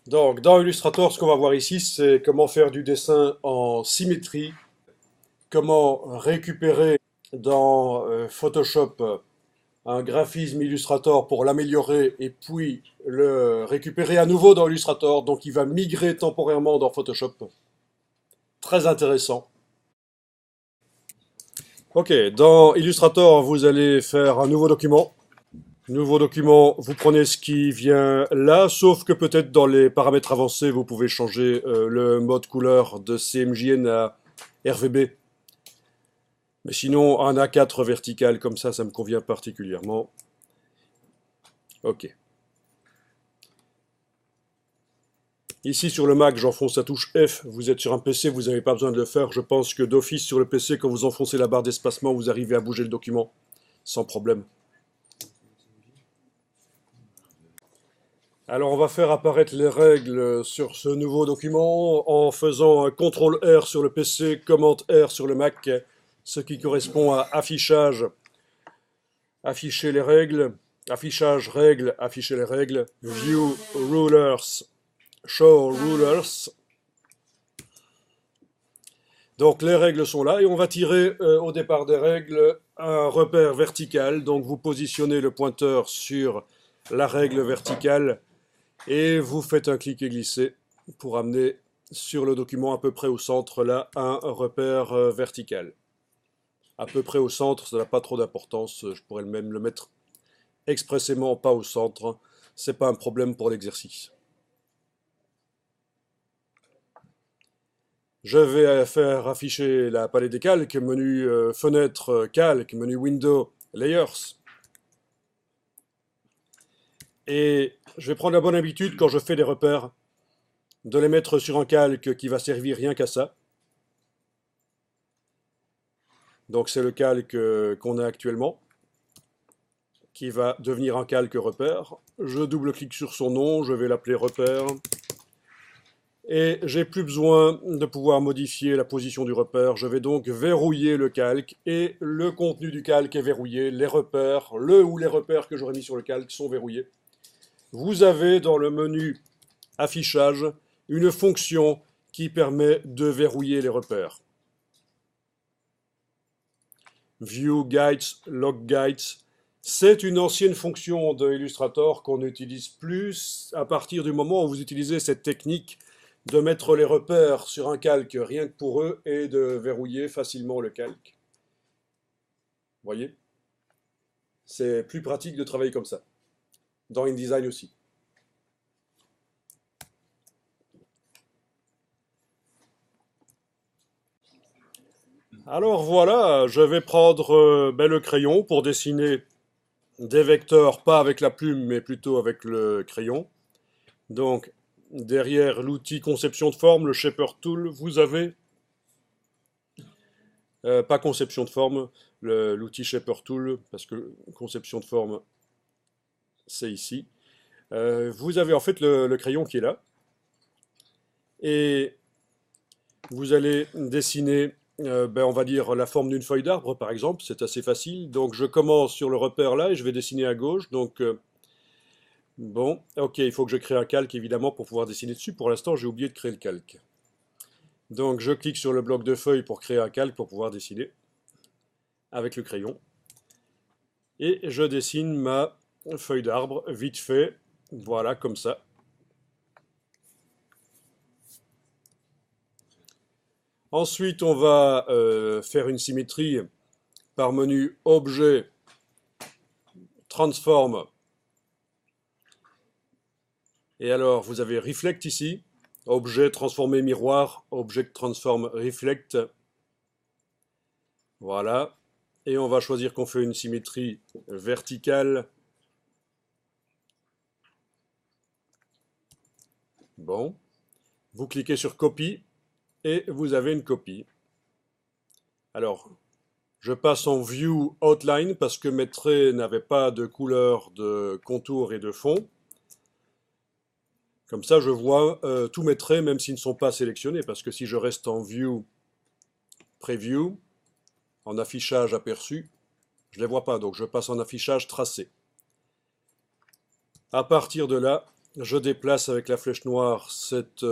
Donc, dans Illustrator, ce qu'on va voir ici, c'est comment faire du dessin en symétrie, comment récupérer dans Photoshop un graphisme Illustrator pour l'améliorer et puis le récupérer à nouveau dans Illustrator. Donc, il va migrer temporairement dans Photoshop. Très intéressant. Ok, dans Illustrator, vous allez faire un nouveau document. Nouveau document, vous prenez ce qui vient là, sauf que peut-être dans les paramètres avancés, vous pouvez changer le mode couleur de CMJN à RVB. Mais sinon, un A4 vertical comme ça me convient particulièrement. Ok. Ici sur le Mac, j'enfonce la touche F. Vous êtes sur un PC, vous n'avez pas besoin de le faire. Je pense que d'office sur le PC, quand vous enfoncez la barre d'espacement, vous arrivez à bouger le document sans problème. Alors on va faire apparaître les règles sur ce nouveau document en faisant un CTRL R sur le PC, Command R sur le Mac, ce qui correspond à affichage, afficher les règles, affichage règles, afficher les règles, View Rulers, Show Rulers. Donc les règles sont là et on va tirer au départ des règles un repère vertical. Donc vous positionnez le pointeur sur la règle verticale et vous faites un clic et glisser pour amener sur le document à peu près au centre là un repère vertical. À peu près au centre, ça n'a pas trop d'importance, je pourrais même le mettre expressément pas au centre, c'est pas un problème pour l'exercice. Je vais faire afficher la palette des calques, menu fenêtre calque, menu window layers. Et je vais prendre la bonne habitude quand je fais des repères de les mettre sur un calque qui va servir rien qu'à ça. Donc c'est le calque qu'on a actuellement, qui va devenir un calque repère. Je double-clique sur son nom, je vais l'appeler repère. Et j'ai plus besoin de pouvoir modifier la position du repère. Je vais donc verrouiller le calque et le contenu du calque est verrouillé. Les repères, le ou les repères que j'aurais mis sur le calque sont verrouillés. Vous avez dans le menu affichage une fonction qui permet de verrouiller les repères. View Guides, Log Guides. C'est une ancienne fonction de Illustrator qu'on n'utilise plus à partir du moment où vous utilisez cette technique de mettre les repères sur un calque rien que pour eux et de verrouiller facilement le calque. Vous voyez? C'est plus pratique de travailler comme ça. Dans InDesign aussi. Alors voilà, je vais prendre le crayon pour dessiner des vecteurs, pas avec la plume, mais plutôt avec le crayon. Donc, derrière l'outil conception de forme, le Shaper Tool, vous avez, pas conception de forme, l'outil Shaper Tool, parce que conception de forme, c'est ici. Vous avez en fait le crayon qui est là, et vous allez dessiner, on va dire, la forme d'une feuille d'arbre, par exemple, c'est assez facile. Donc je commence sur le repère là, et je vais dessiner à gauche, donc bon, ok, il faut que je crée un calque, évidemment, pour pouvoir dessiner dessus. Pour l'instant, j'ai oublié de créer le calque. Donc je clique sur le bloc de feuille pour créer un calque pour pouvoir dessiner avec le crayon. Et je dessine ma feuille d'arbre vite fait, voilà comme ça. Ensuite on va faire une symétrie par menu Objet, Transform. Et alors vous avez Reflect ici, Objet transformé miroir, Object Transform Reflect. Voilà. Et on va choisir qu'on fait une symétrie verticale. Bon. Vous cliquez sur Copie et vous avez une copie. Alors, je passe en View Outline parce que mes traits n'avaient pas de couleur de contour et de fond. Comme ça, je vois tous mes traits, même s'ils ne sont pas sélectionnés, parce que si je reste en View Preview, en affichage aperçu, je ne les vois pas, donc je passe en affichage tracé. À partir de là, je déplace avec la flèche noire cette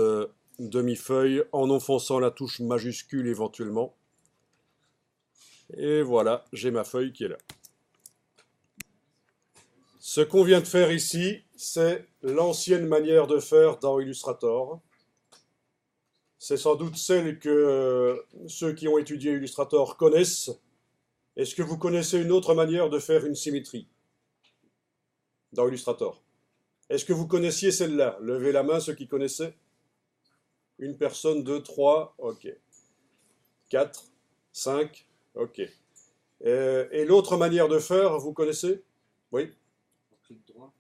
demi-feuille en enfonçant la touche majuscule éventuellement. Et voilà, j'ai ma feuille qui est là. Ce qu'on vient de faire ici, c'est l'ancienne manière de faire dans Illustrator. C'est sans doute celle que ceux qui ont étudié Illustrator connaissent. Est-ce que vous connaissez une autre manière de faire une symétrie dans Illustrator? Est-ce que vous connaissiez celle-là? Levez la main ceux qui connaissaient. Une personne, deux, trois, ok. 4, 5, ok. Et l'autre manière de faire, vous connaissez? Oui? Clic droit,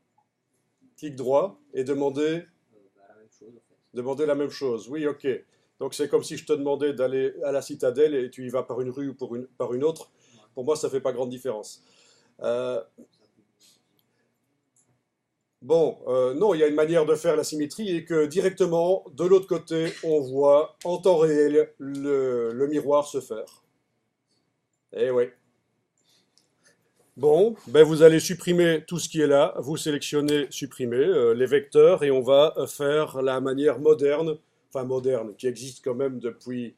Clic droit et demander, la même chose en fait. demander la même chose. Oui, ok. Donc c'est comme si je te demandais d'aller à la citadelle et tu y vas par une rue ou par une autre. Ouais. Pour moi, ça ne fait pas grande différence. Euh, Bon, non, il y a une manière de faire la symétrie et que directement, de l'autre côté, on voit en temps réel le miroir se faire. Eh ouais. Bon, ben vous allez supprimer tout ce qui est là, vous sélectionnez supprimer les vecteurs et on va faire la manière moderne, enfin moderne, qui existe quand même depuis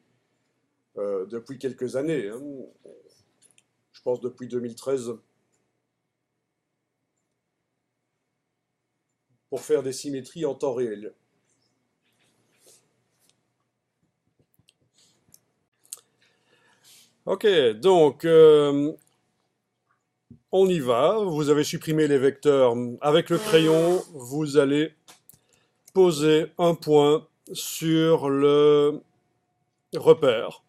quelques années, hein. Je pense depuis 2013, pour faire des symétries en temps réel. Ok, donc on y va. Vous avez supprimé les vecteurs. Avec le crayon, vous allez poser un point sur le repère.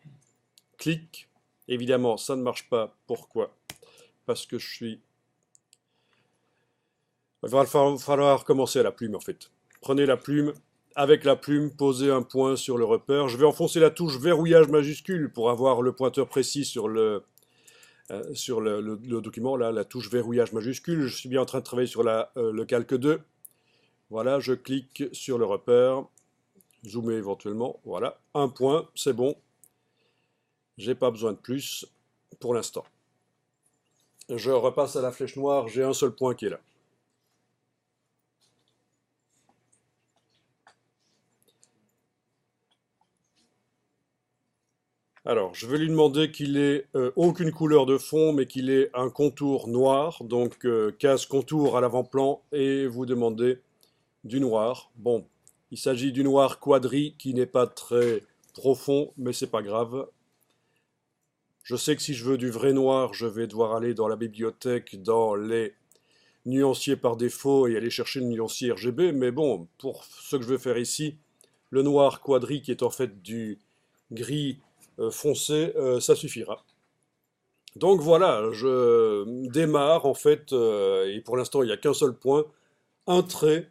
Clic. Évidemment, ça ne marche pas. Pourquoi? Parce que je suis... Il va falloir commencer à la plume en fait. Prenez la plume. Avec la plume, posez un point sur le repère. Je vais enfoncer la touche verrouillage majuscule pour avoir le pointeur précis sur le document, là, la touche verrouillage majuscule. Je suis bien en train de travailler sur le calque 2. Voilà, je clique sur le repère, zoomer éventuellement, voilà, un point, c'est bon. J'ai pas besoin de plus pour l'instant. Je repasse à la flèche noire, j'ai un seul point qui est là. Alors, je vais lui demander qu'il ait aucune couleur de fond, mais qu'il ait un contour noir. Donc, case contour à l'avant-plan et vous demandez du noir. Bon, il s'agit du noir quadri qui n'est pas très profond, mais c'est pas grave. Je sais que si je veux du vrai noir, je vais devoir aller dans la bibliothèque, dans les nuanciers par défaut et aller chercher le nuancier RGB. Mais bon, pour ce que je vais faire ici, le noir quadri qui est en fait du gris foncé, ça suffira. Donc voilà, je démarre en fait, et pour l'instant il n'y a qu'un seul point, un trait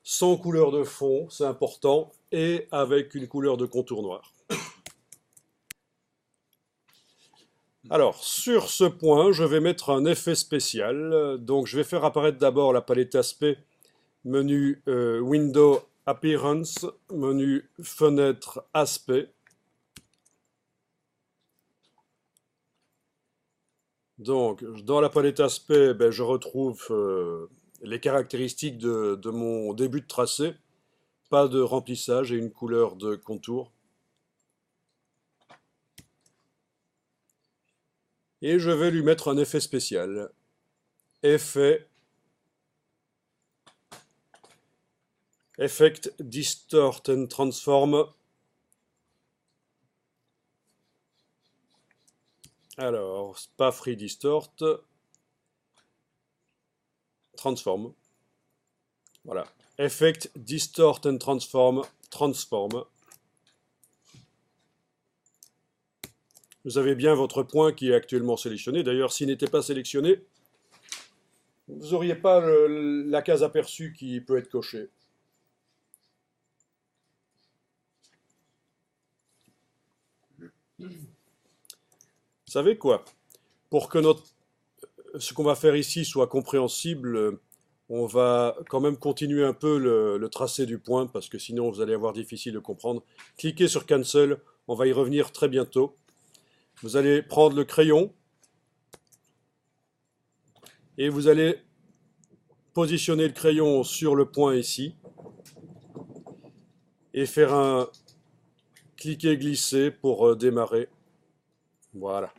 sans couleur de fond, c'est important, et avec une couleur de contour noir. Alors, sur ce point, je vais mettre un effet spécial. Donc, je vais faire apparaître d'abord la palette aspect, menu Window Appearance, menu Fenêtre Aspect. Donc, dans la palette aspect, ben, je retrouve les caractéristiques de mon début de tracé. Pas de remplissage et une couleur de contour. Et je vais lui mettre un effet spécial. Effet Effect Distort and Transform. Alors, pas Free Distort. Transform. Voilà. Effect Distort and Transform. Transform. Vous avez bien votre point qui est actuellement sélectionné. D'ailleurs, s'il n'était pas sélectionné, vous n'auriez pas la case aperçue qui peut être cochée. Vous savez quoi? Pour que ce qu'on va faire ici soit compréhensible, on va quand même continuer un peu le tracé du point, parce que sinon vous allez avoir difficile de comprendre. Cliquez sur Cancel, on va y revenir très bientôt. Vous allez prendre le crayon, et vous allez positionner le crayon sur le point ici. et faire un cliquer-glisser pour démarrer. Voilà.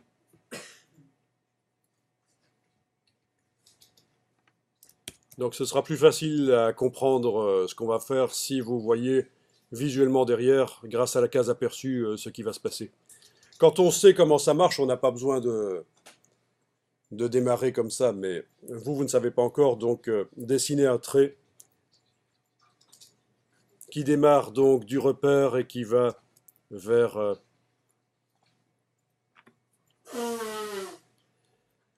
Donc ce sera plus facile à comprendre ce qu'on va faire si vous voyez visuellement derrière, grâce à la case aperçue, ce qui va se passer. Quand on sait comment ça marche, on n'a pas besoin de démarrer comme ça, mais vous ne savez pas encore, donc dessinez un trait qui démarre donc du repère et qui va vers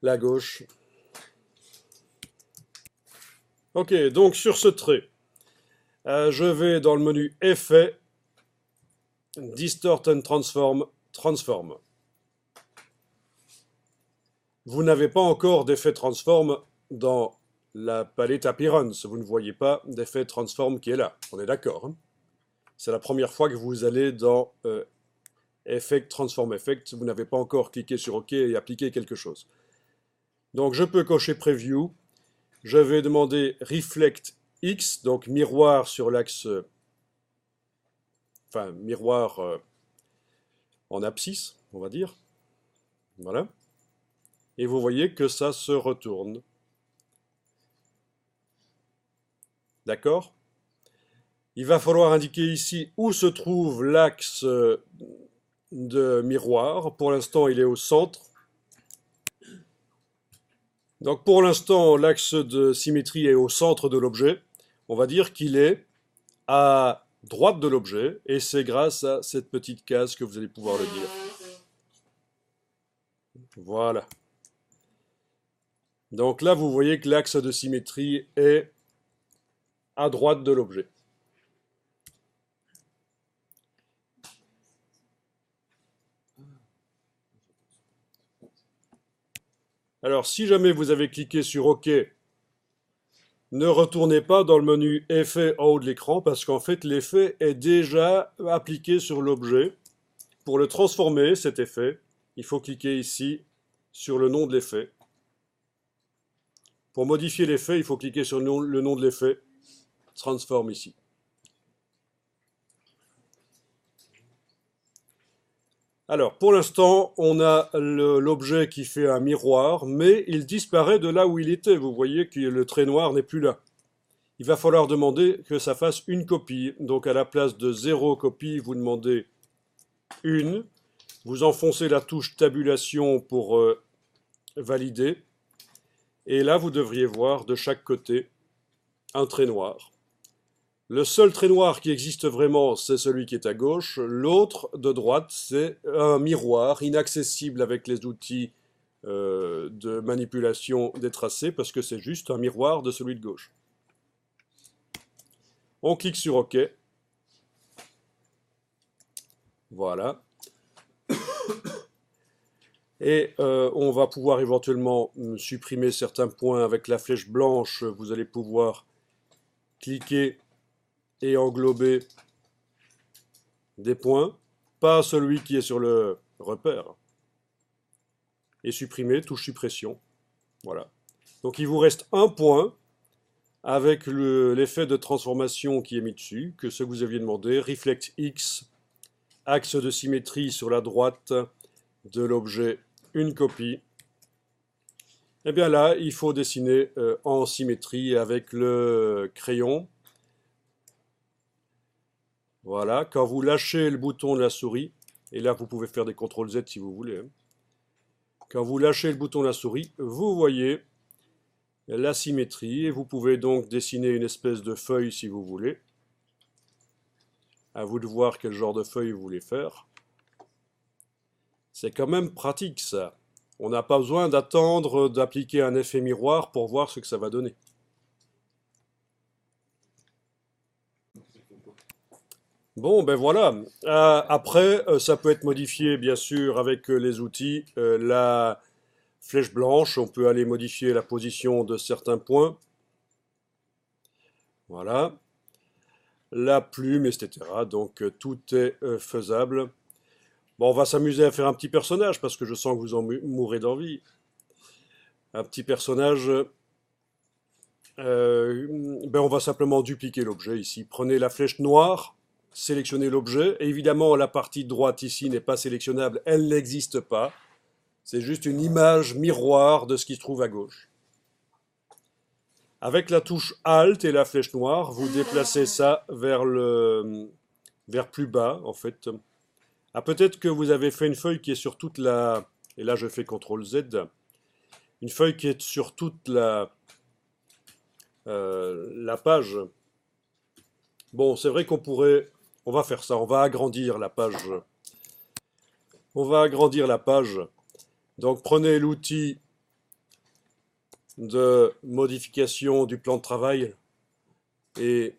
la gauche. Ok, donc sur ce trait, je vais dans le menu Effet, Distort and Transform, Transform. Vous n'avez pas encore d'effet Transform dans la palette Appearance. Vous ne voyez pas d'effet Transform qui est là. On est d'accord, hein? C'est la première fois que vous allez dans Effect, Transform Effect. Vous n'avez pas encore cliqué sur OK et appliqué quelque chose. Donc je peux cocher Preview. Je vais demander Reflect X, donc miroir sur l'axe, enfin miroir en abscisse, on va dire. Voilà. Et vous voyez que ça se retourne. D'accord? Il va falloir indiquer ici où se trouve l'axe de miroir. Pour l'instant, il est au centre. Donc pour l'instant, l'axe de symétrie est au centre de l'objet. On va dire qu'il est à droite de l'objet, et c'est grâce à cette petite case que vous allez pouvoir le dire. Voilà. Donc là, vous voyez que l'axe de symétrie est à droite de l'objet. Alors, si jamais vous avez cliqué sur OK, ne retournez pas dans le menu Effet en haut de l'écran, parce qu'en fait, l'effet est déjà appliqué sur l'objet. Pour le transformer, cet effet, il faut cliquer ici sur le nom de l'effet. Pour modifier l'effet, il faut cliquer sur le nom de l'effet, Transform ici. Alors, pour l'instant, on a l'objet qui fait un miroir, mais il disparaît de là où il était. Vous voyez que le trait noir n'est plus là. Il va falloir demander que ça fasse une copie. Donc, à la place de 0 copie, vous demandez une. Vous enfoncez la touche tabulation pour valider. Et là, vous devriez voir de chaque côté un trait noir. Le seul trait noir qui existe vraiment, c'est celui qui est à gauche. L'autre, de droite, c'est un miroir inaccessible avec les outils de manipulation des tracés, parce que c'est juste un miroir de celui de gauche. On clique sur OK. Voilà. Et on va pouvoir éventuellement supprimer certains points avec la flèche blanche. Vous allez pouvoir cliquer et englober des points, pas celui qui est sur le repère, et supprimer, touche suppression. Voilà. Donc il vous reste un point avec l'effet de transformation qui est mis dessus, que ce que vous aviez demandé, Reflect X, axe de symétrie sur la droite de l'objet, une copie. Et bien là, il faut dessiner en symétrie avec le crayon. Voilà, quand vous lâchez le bouton de la souris, et là vous pouvez faire des CTRL Z si vous voulez, hein. Quand vous lâchez le bouton de la souris, vous voyez la symétrie, et vous pouvez donc dessiner une espèce de feuille si vous voulez. À vous de voir quel genre de feuille vous voulez faire. C'est quand même pratique ça. On n'a pas besoin d'attendre d'appliquer un effet miroir pour voir ce que ça va donner. Bon, ben voilà. Après, ça peut être modifié, bien sûr, avec les outils. La flèche blanche, on peut aller modifier la position de certains points. Voilà. La plume, etc. Donc, tout est faisable. Bon, on va s'amuser à faire un petit personnage, parce que je sens que vous en mourrez d'envie. Un petit personnage. Ben on va simplement dupliquer l'objet ici. Prenez la flèche noire. sélectionner l'objet. Évidemment, la partie droite ici n'est pas sélectionnable, elle n'existe pas. C'est juste une image miroir de ce qui se trouve à gauche. Avec la touche Alt et la flèche noire, vous déplacez ça vers plus bas, en fait. Ah, peut-être que vous avez fait une feuille qui est sur toute la... Et là, je fais CTRL Z. Une feuille qui est sur toute la page. Bon, c'est vrai qu'on pourrait... On va faire ça, on va agrandir la page. On va agrandir la page. Donc, prenez l'outil de modification du plan de travail et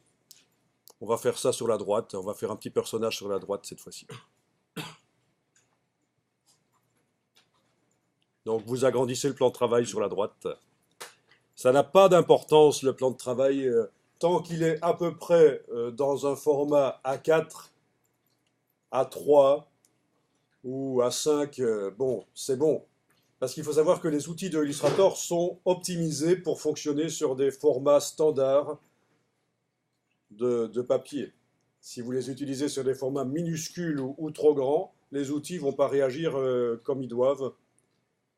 on va faire ça sur la droite. On va faire un petit personnage sur la droite cette fois-ci. Donc vous agrandissez le plan de travail sur la droite. Ça n'a pas d'importance le plan de travail tant qu'il est à peu près dans un format A4, A3 ou A5. Bon, c'est bon. Parce qu'il faut savoir que les outils de Illustrator sont optimisés pour fonctionner sur des formats standards de papier. Si vous les utilisez sur des formats minuscules ou trop grands, les outils ne vont pas réagir comme ils doivent.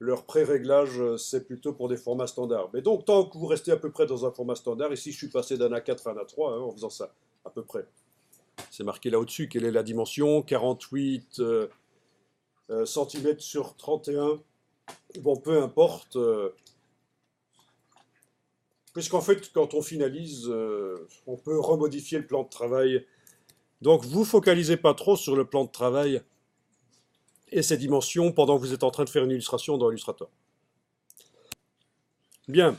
Leur pré-réglage, c'est plutôt pour des formats standards. Mais donc, tant que vous restez à peu près dans un format standard, ici je suis passé d'un A4 à un A3 en faisant ça, à peu près. C'est marqué là au-dessus, quelle est la dimension, 48 cm sur 31. Bon, peu importe, puisqu'en fait, quand on finalise, on peut remodifier le plan de travail. Donc, vous focalisez pas trop sur le plan de travail et ses dimensions pendant que vous êtes en train de faire une illustration dans Illustrator. Bien,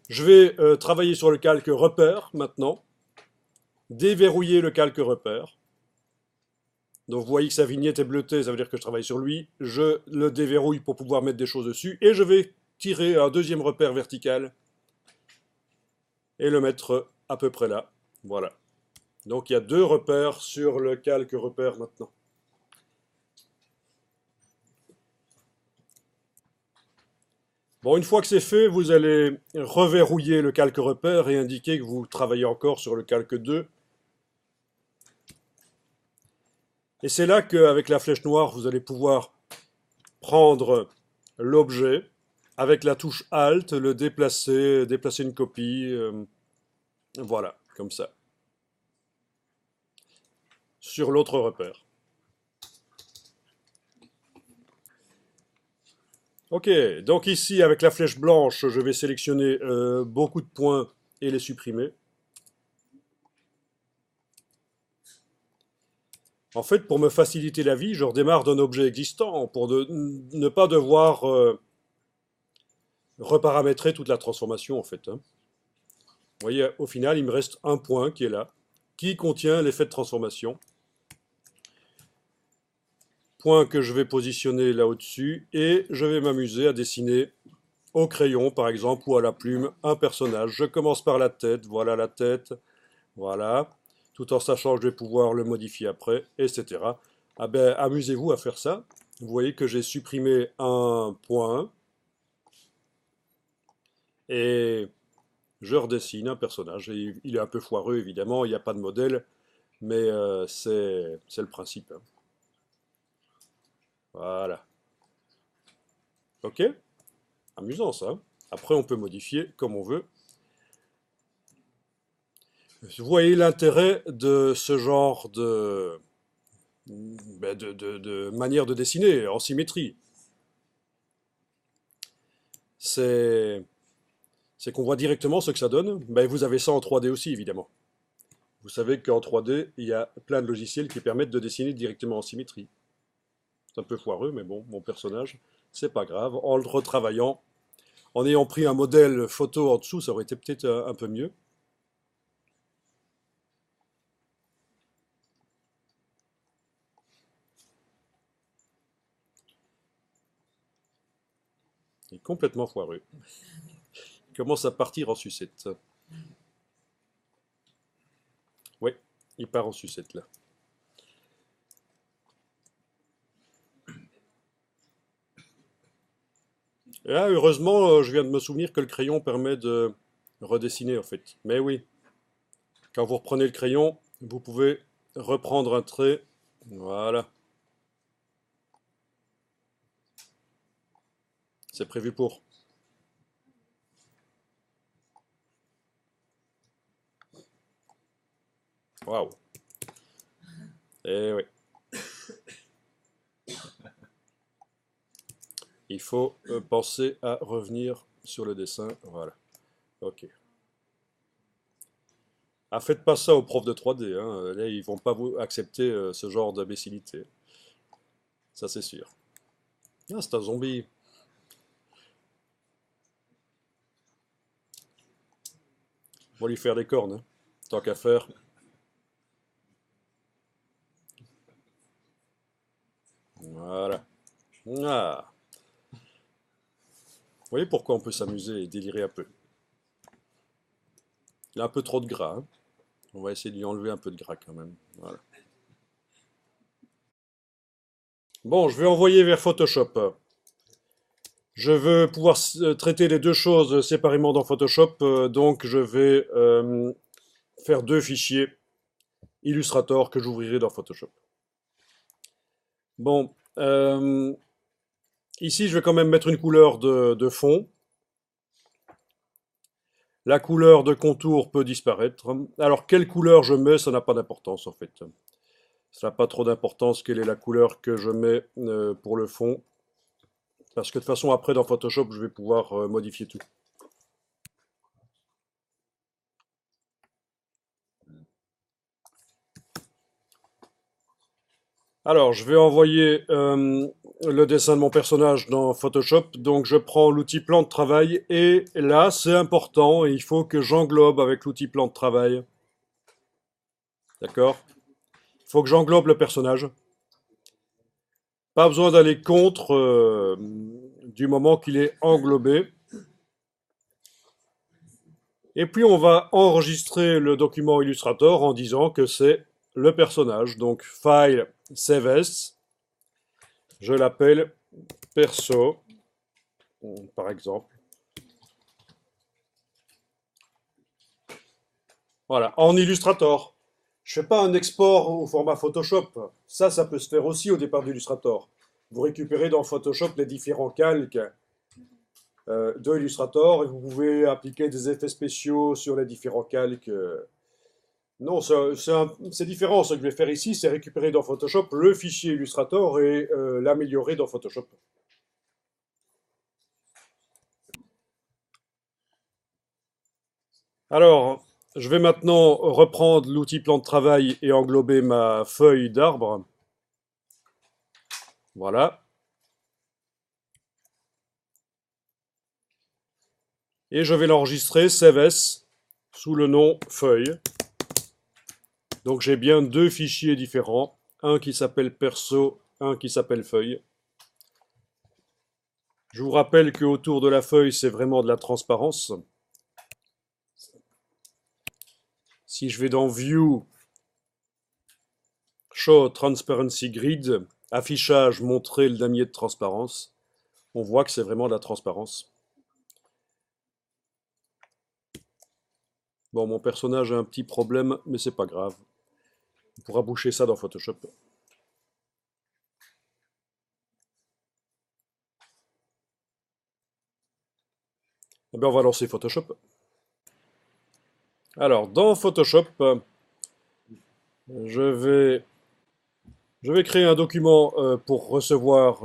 je vais travailler sur le calque repère maintenant, déverrouiller le calque repère. Donc vous voyez que sa vignette est bleutée, ça veut dire que je travaille sur lui. Je le déverrouille pour pouvoir mettre des choses dessus et je vais tirer un deuxième repère vertical et le mettre à peu près là. Voilà. Donc il y a deux repères sur le calque repère maintenant. Bon, une fois que c'est fait, vous allez reverrouiller le calque repère et indiquer que vous travaillez encore sur le calque 2. Et c'est là qu'avec la flèche noire, vous allez pouvoir prendre l'objet, avec la touche Alt, le déplacer, déplacer une copie, voilà, comme ça, sur l'autre repère. Ok, donc ici, avec la flèche blanche, je vais sélectionner beaucoup de points et les supprimer. En fait, pour me faciliter la vie, je redémarre d'un objet existant pour ne pas devoir reparamétrer toute la transformation, en fait. Vous voyez, au final, il me reste un point qui est là, qui contient l'effet de transformation. Point que je vais positionner là au-dessus, et je vais m'amuser à dessiner au crayon, par exemple, ou à la plume, un personnage. Je commence par la tête, voilà la tête, voilà, tout en sachant que je vais pouvoir le modifier après, etc. Ah ben, amusez-vous à faire ça. Vous voyez que j'ai supprimé un point, et je redessine un personnage. Et il est un peu foireux, évidemment, il n'y a pas de modèle, mais c'est le principe. Voilà. Ok? Amusant ça. Après, on peut modifier comme on veut. Vous voyez l'intérêt de ce genre de manière de dessiner en symétrie. C'est qu'on voit directement ce que ça donne. Ben, vous avez ça en 3D aussi, évidemment. Vous savez qu'en 3D, il y a plein de logiciels qui permettent de dessiner directement en symétrie. C'est un peu foireux, mais bon, mon personnage, c'est pas grave. En le retravaillant, en ayant pris un modèle photo en dessous, ça aurait été peut-être un peu mieux. Il est complètement foireux. Il commence à partir en sucette. Oui, il part en sucette là. Et là, heureusement, je viens de me souvenir que le crayon permet de redessiner en fait. Mais oui, quand vous reprenez le crayon, vous pouvez reprendre un trait. Voilà. C'est prévu pour. Waouh. Eh oui. Il faut penser à revenir sur le dessin. Voilà. Ok. Ah, faites pas ça aux profs de 3D, hein. Là, ils vont pas vous accepter ce genre d'imbécilité. Ça, c'est sûr. Ah, c'est un zombie. On va lui faire des cornes, hein. Tant qu'à faire. Voilà. Ah. Vous voyez pourquoi on peut s'amuser et délirer un peu. Il a un peu trop de gras, hein. On va essayer de lui enlever un peu de gras quand même. Voilà. Bon, je vais envoyer vers Photoshop. Je veux pouvoir traiter les deux choses séparément dans Photoshop, donc je vais faire deux fichiers Illustrator que j'ouvrirai dans Photoshop. Bon, ici je vais quand même mettre une couleur de fond. La couleur de contour peut disparaître. Alors quelle couleur je mets, ça n'a pas d'importance en fait. Ça n'a pas trop d'importance quelle est la couleur que je mets pour le fond. Parce que de toute façon après dans Photoshop je vais pouvoir modifier tout. Alors, je vais envoyer le dessin de mon personnage dans Photoshop. Donc, je prends l'outil plan de travail et là, c'est important. Il faut que j'englobe avec l'outil plan de travail. D'accord? Il faut que j'englobe le personnage. Pas besoin d'aller contre du moment qu'il est englobé. Et puis, on va enregistrer le document Illustrator en disant que c'est le personnage. Donc, File, Save As. Je l'appelle perso, par exemple. Voilà, en Illustrator. Je fais pas un export au format Photoshop. Ça peut se faire aussi au départ d'Illustrator. Vous récupérez dans Photoshop les différents calques de Illustrator et vous pouvez appliquer des effets spéciaux sur les différents calques. Non, c'est différent. Ce que je vais faire ici, c'est récupérer dans Photoshop le fichier Illustrator et l'améliorer dans Photoshop. Alors, je vais maintenant reprendre l'outil plan de travail et englober ma feuille d'arbre. Voilà. Et je vais l'enregistrer Save As sous le nom feuille. Donc j'ai bien deux fichiers différents, un qui s'appelle perso, un qui s'appelle feuille. Je vous rappelle que autour de la feuille, c'est vraiment de la transparence. Si je vais dans View, Show Transparency Grid, affichage, montrer le damier de transparence, on voit que c'est vraiment de la transparence. Bon, mon personnage a un petit problème, mais c'est pas grave. On pourra boucher ça dans Photoshop. Eh bien, on va lancer Photoshop. Alors, dans Photoshop, je vais créer un document pour recevoir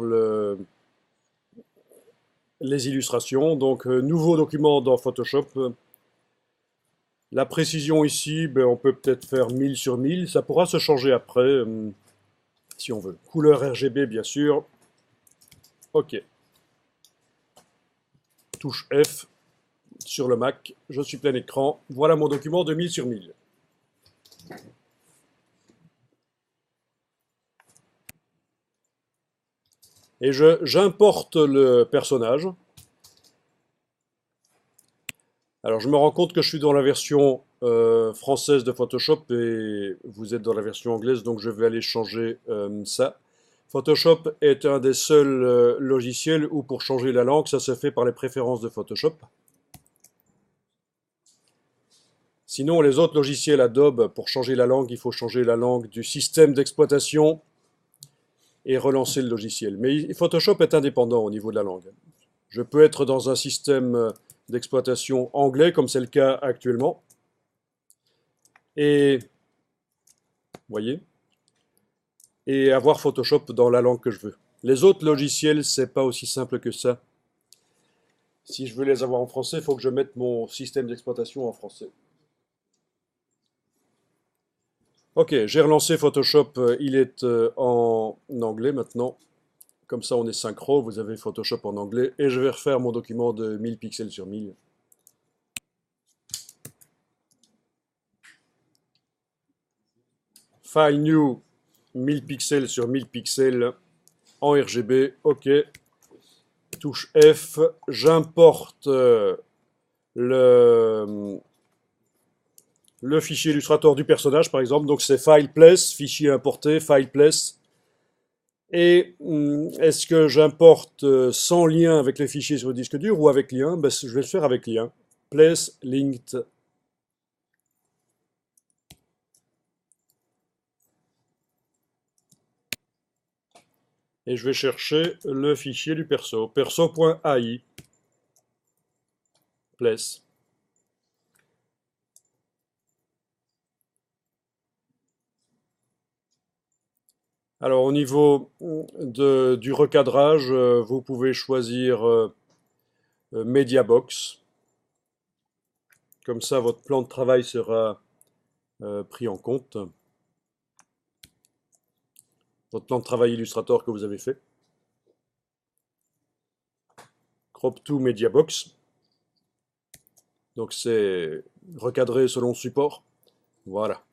les illustrations. Donc, nouveau document dans Photoshop. La précision ici, ben, on peut peut-être faire 1000 sur 1000. Ça pourra se changer après, si on veut. Couleur RGB, bien sûr. OK. Touche F sur le Mac. Je suis plein écran. Voilà mon document de 1000 sur 1000. Et j'importe le personnage. Alors je me rends compte que je suis dans la version française de Photoshop et vous êtes dans la version anglaise, donc je vais aller changer ça. Photoshop est un des seuls logiciels où pour changer la langue, ça se fait par les préférences de Photoshop. Sinon, les autres logiciels Adobe, pour changer la langue, il faut changer la langue du système d'exploitation et relancer le logiciel. Mais Photoshop est indépendant au niveau de la langue. Je peux être dans un système d'exploitation anglais, comme c'est le cas actuellement. Et, vous voyez, et avoir Photoshop dans la langue que je veux. Les autres logiciels, c'est pas aussi simple que ça. Si je veux les avoir en français, il faut que je mette mon système d'exploitation en français. Ok, j'ai relancé Photoshop, il est en anglais maintenant. Comme ça, on est synchro, vous avez Photoshop en anglais. Et je vais refaire mon document de 1000 pixels sur 1000. File new, 1000 pixels sur 1000 pixels en RGB. Ok. Touche F. J'importe le fichier Illustrator du personnage, par exemple. Donc c'est file place, fichier importé, file place. Et est-ce que j'importe sans lien avec les fichiers sur le disque dur ou avec lien? Ben, je vais le faire avec lien. Place linked. Et je vais chercher le fichier du perso. Perso.ai. Place. Alors au niveau du recadrage, vous pouvez choisir Mediabox. Comme ça, votre plan de travail sera pris en compte. Votre plan de travail Illustrator que vous avez fait. Crop to Mediabox. Donc c'est recadré selon support. Voilà.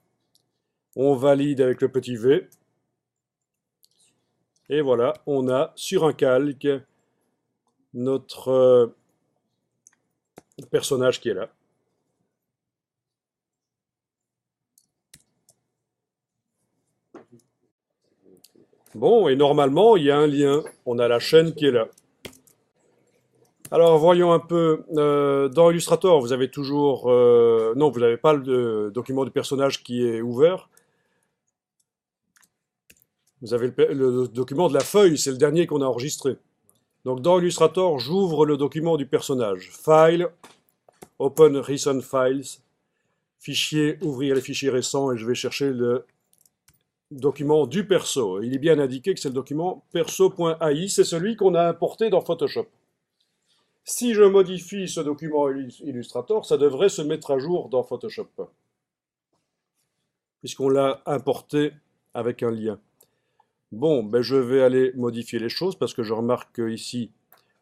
On valide avec le petit V. Et voilà, on a sur un calque notre personnage qui est là. Bon, et normalement, il y a un lien. On a la chaîne qui est là. Alors, voyons un peu. Dans Illustrator, vous avez toujours... non, vous n'avez pas le document du personnage qui est ouvert. Vous avez le document de la feuille, c'est le dernier qu'on a enregistré. Donc, dans Illustrator, j'ouvre le document du personnage. File, Open Recent Files, fichier, ouvrir les fichiers récents, et je vais chercher le document du perso. Il est bien indiqué que c'est le document perso.ai, c'est celui qu'on a importé dans Photoshop. Si je modifie ce document Illustrator, ça devrait se mettre à jour dans Photoshop, puisqu'on l'a importé avec un lien. Bon, ben je vais aller modifier les choses, parce que je remarque qu'ici,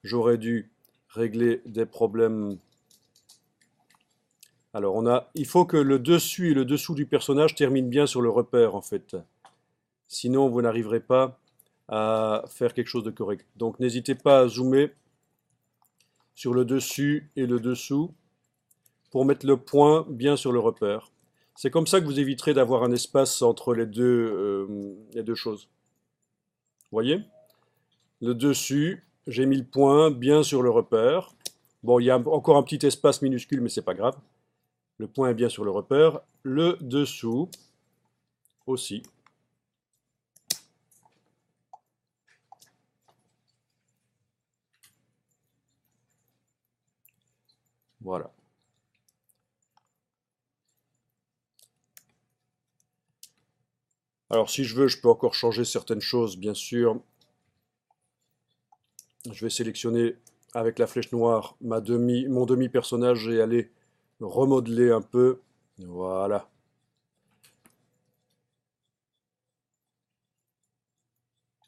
j'aurais dû régler des problèmes. Alors, il faut que le dessus et le dessous du personnage terminent bien sur le repère, en fait. Sinon, vous n'arriverez pas à faire quelque chose de correct. Donc, n'hésitez pas à zoomer sur le dessus et le dessous pour mettre le point bien sur le repère. C'est comme ça que vous éviterez d'avoir un espace entre les deux choses. Vous voyez? Le dessus, j'ai mis le point bien sur le repère. Bon, il y a encore un petit espace minuscule, mais c'est pas grave. Le point est bien sur le repère. Le dessous aussi. Voilà. Alors si je veux, je peux encore changer certaines choses, bien sûr. Je vais sélectionner avec la flèche noire mon demi-personnage et aller remodeler un peu. Voilà.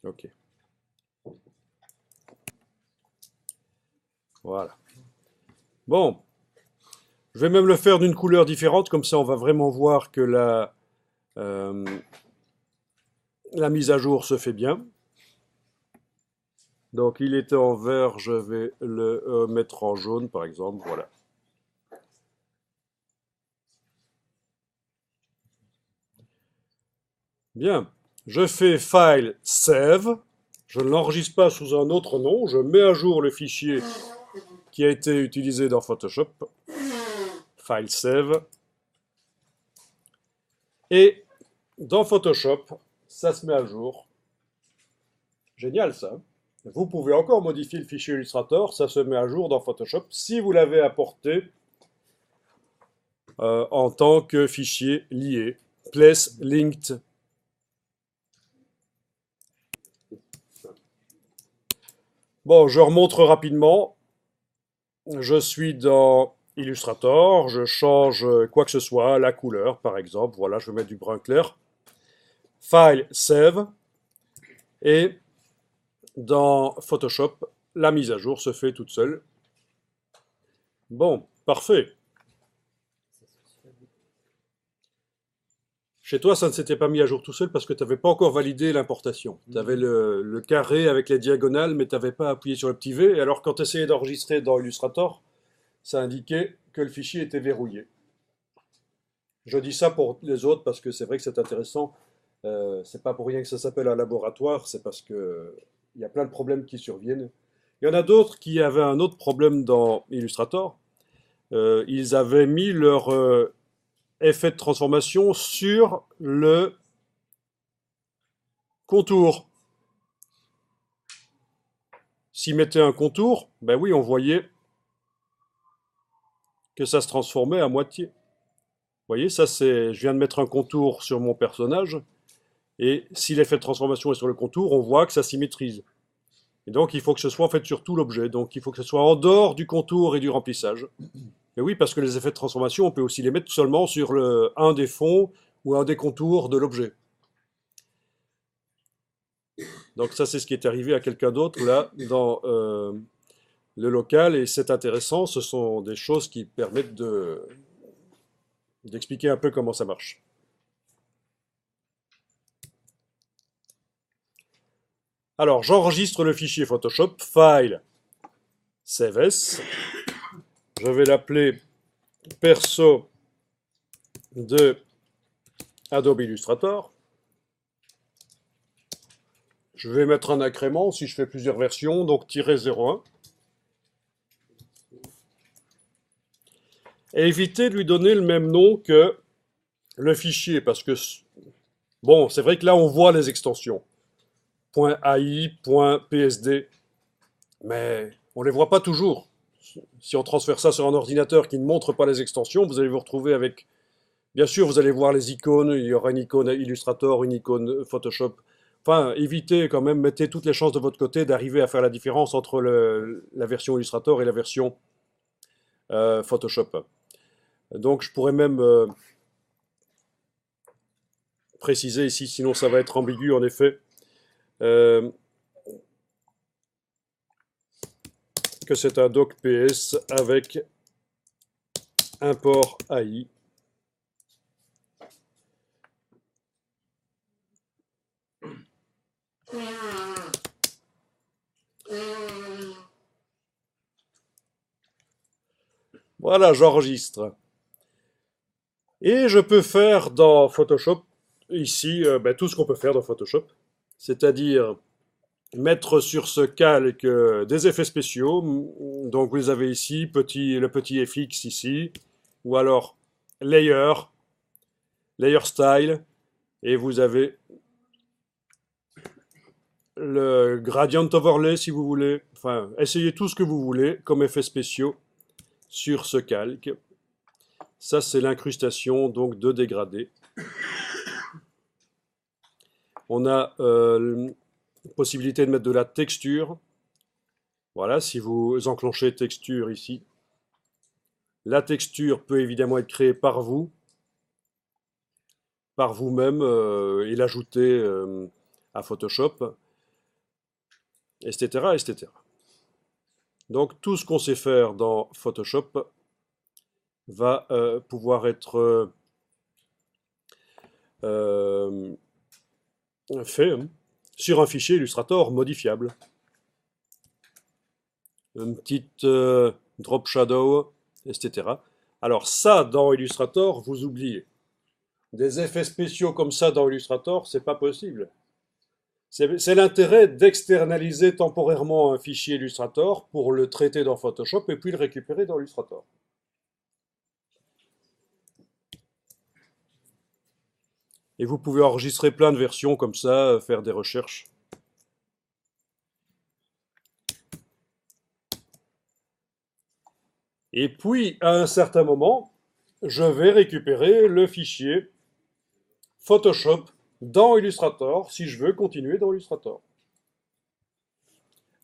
Ok. Voilà. Bon. Je vais même le faire d'une couleur différente, comme ça on va vraiment voir que la mise à jour se fait bien. Donc il était en vert, je vais le mettre en jaune par exemple, voilà. Bien, je fais File, Save, je ne l'enregistre pas sous un autre nom, je mets à jour le fichier qui a été utilisé dans Photoshop. File, Save. Et dans Photoshop, ça se met à jour. Génial ça. Vous pouvez encore modifier le fichier Illustrator, ça se met à jour dans Photoshop si vous l'avez apporté en tant que fichier lié. Place linked. Bon, je remontre rapidement. Je suis dans Illustrator, je change quoi que ce soit, la couleur par exemple. Voilà, je vais mettre du brun clair. File, Save. Et dans Photoshop, la mise à jour se fait toute seule. Bon, parfait. Chez toi, ça ne s'était pas mis à jour tout seul parce que tu n'avais pas encore validé l'importation. Tu avais le carré avec les diagonales, mais tu n'avais pas appuyé sur le petit V. Et alors, quand tu essayais d'enregistrer dans Illustrator, ça indiquait que le fichier était verrouillé. Je dis ça pour les autres parce que c'est vrai que c'est intéressant. C'est pas pour rien que ça s'appelle un laboratoire, c'est parce que il y a plein de problèmes qui surviennent. Il y en a d'autres qui avaient un autre problème dans Illustrator. Ils avaient mis leur effet de transformation sur le contour. S'ils mettaient un contour, ben oui, on voyait que ça se transformait à moitié. Vous voyez, ça c'est, je viens de mettre un contour sur mon personnage, et si l'effet de transformation est sur le contour, on voit que ça symétrise. Et donc il faut que ce soit en fait sur tout l'objet, donc il faut que ce soit en dehors du contour et du remplissage. Et oui, parce que les effets de transformation, on peut aussi les mettre seulement sur un des fonds ou un des contours de l'objet. Donc ça, c'est ce qui est arrivé à quelqu'un d'autre là dans le local, et c'est intéressant. Ce sont des choses qui permettent d'expliquer un peu comment ça marche. Alors, j'enregistre le fichier Photoshop, File, Save As. Je vais l'appeler perso de Adobe Illustrator. Je vais mettre un incrément si je fais plusieurs versions, donc -01. Et éviter de lui donner le même nom que le fichier, parce que, bon, c'est vrai que là on voit les extensions. .ai, .psd, mais on ne les voit pas toujours. Si on transfère ça sur un ordinateur qui ne montre pas les extensions, vous allez vous retrouver avec... Bien sûr, vous allez voir les icônes, il y aura une icône Illustrator, une icône Photoshop. Enfin, évitez quand même, mettez toutes les chances de votre côté d'arriver à faire la différence entre la version Illustrator et la version Photoshop. Donc je pourrais même préciser ici, sinon ça va être ambigu en effet, que c'est un doc PS avec import AI. Voilà, j'enregistre. Et je peux faire dans Photoshop, ici, ben, tout ce qu'on peut faire dans Photoshop. C'est-à-dire mettre sur ce calque des effets spéciaux. Donc vous avez ici le petit FX ici, ou alors Layer, Layer Style, et vous avez le Gradient Overlay si vous voulez. Enfin, essayez tout ce que vous voulez comme effets spéciaux sur ce calque. Ça, c'est l'incrustation donc de dégradés. On a possibilité de mettre de la texture. Voilà, si vous enclenchez texture ici, la texture peut évidemment être créée par vous, par vous-même, et l'ajouter à Photoshop, etc., etc. Donc tout ce qu'on sait faire dans Photoshop va pouvoir être fait sur un fichier Illustrator modifiable. Une petite drop shadow, etc. Alors ça, dans Illustrator, vous oubliez. Des effets spéciaux comme ça dans Illustrator, c'est pas possible. C'est l'intérêt d'externaliser temporairement un fichier Illustrator pour le traiter dans Photoshop et puis le récupérer dans Illustrator. Et vous pouvez enregistrer plein de versions comme ça, faire des recherches. Et puis, à un certain moment, je vais récupérer le fichier Photoshop dans Illustrator si je veux continuer dans Illustrator.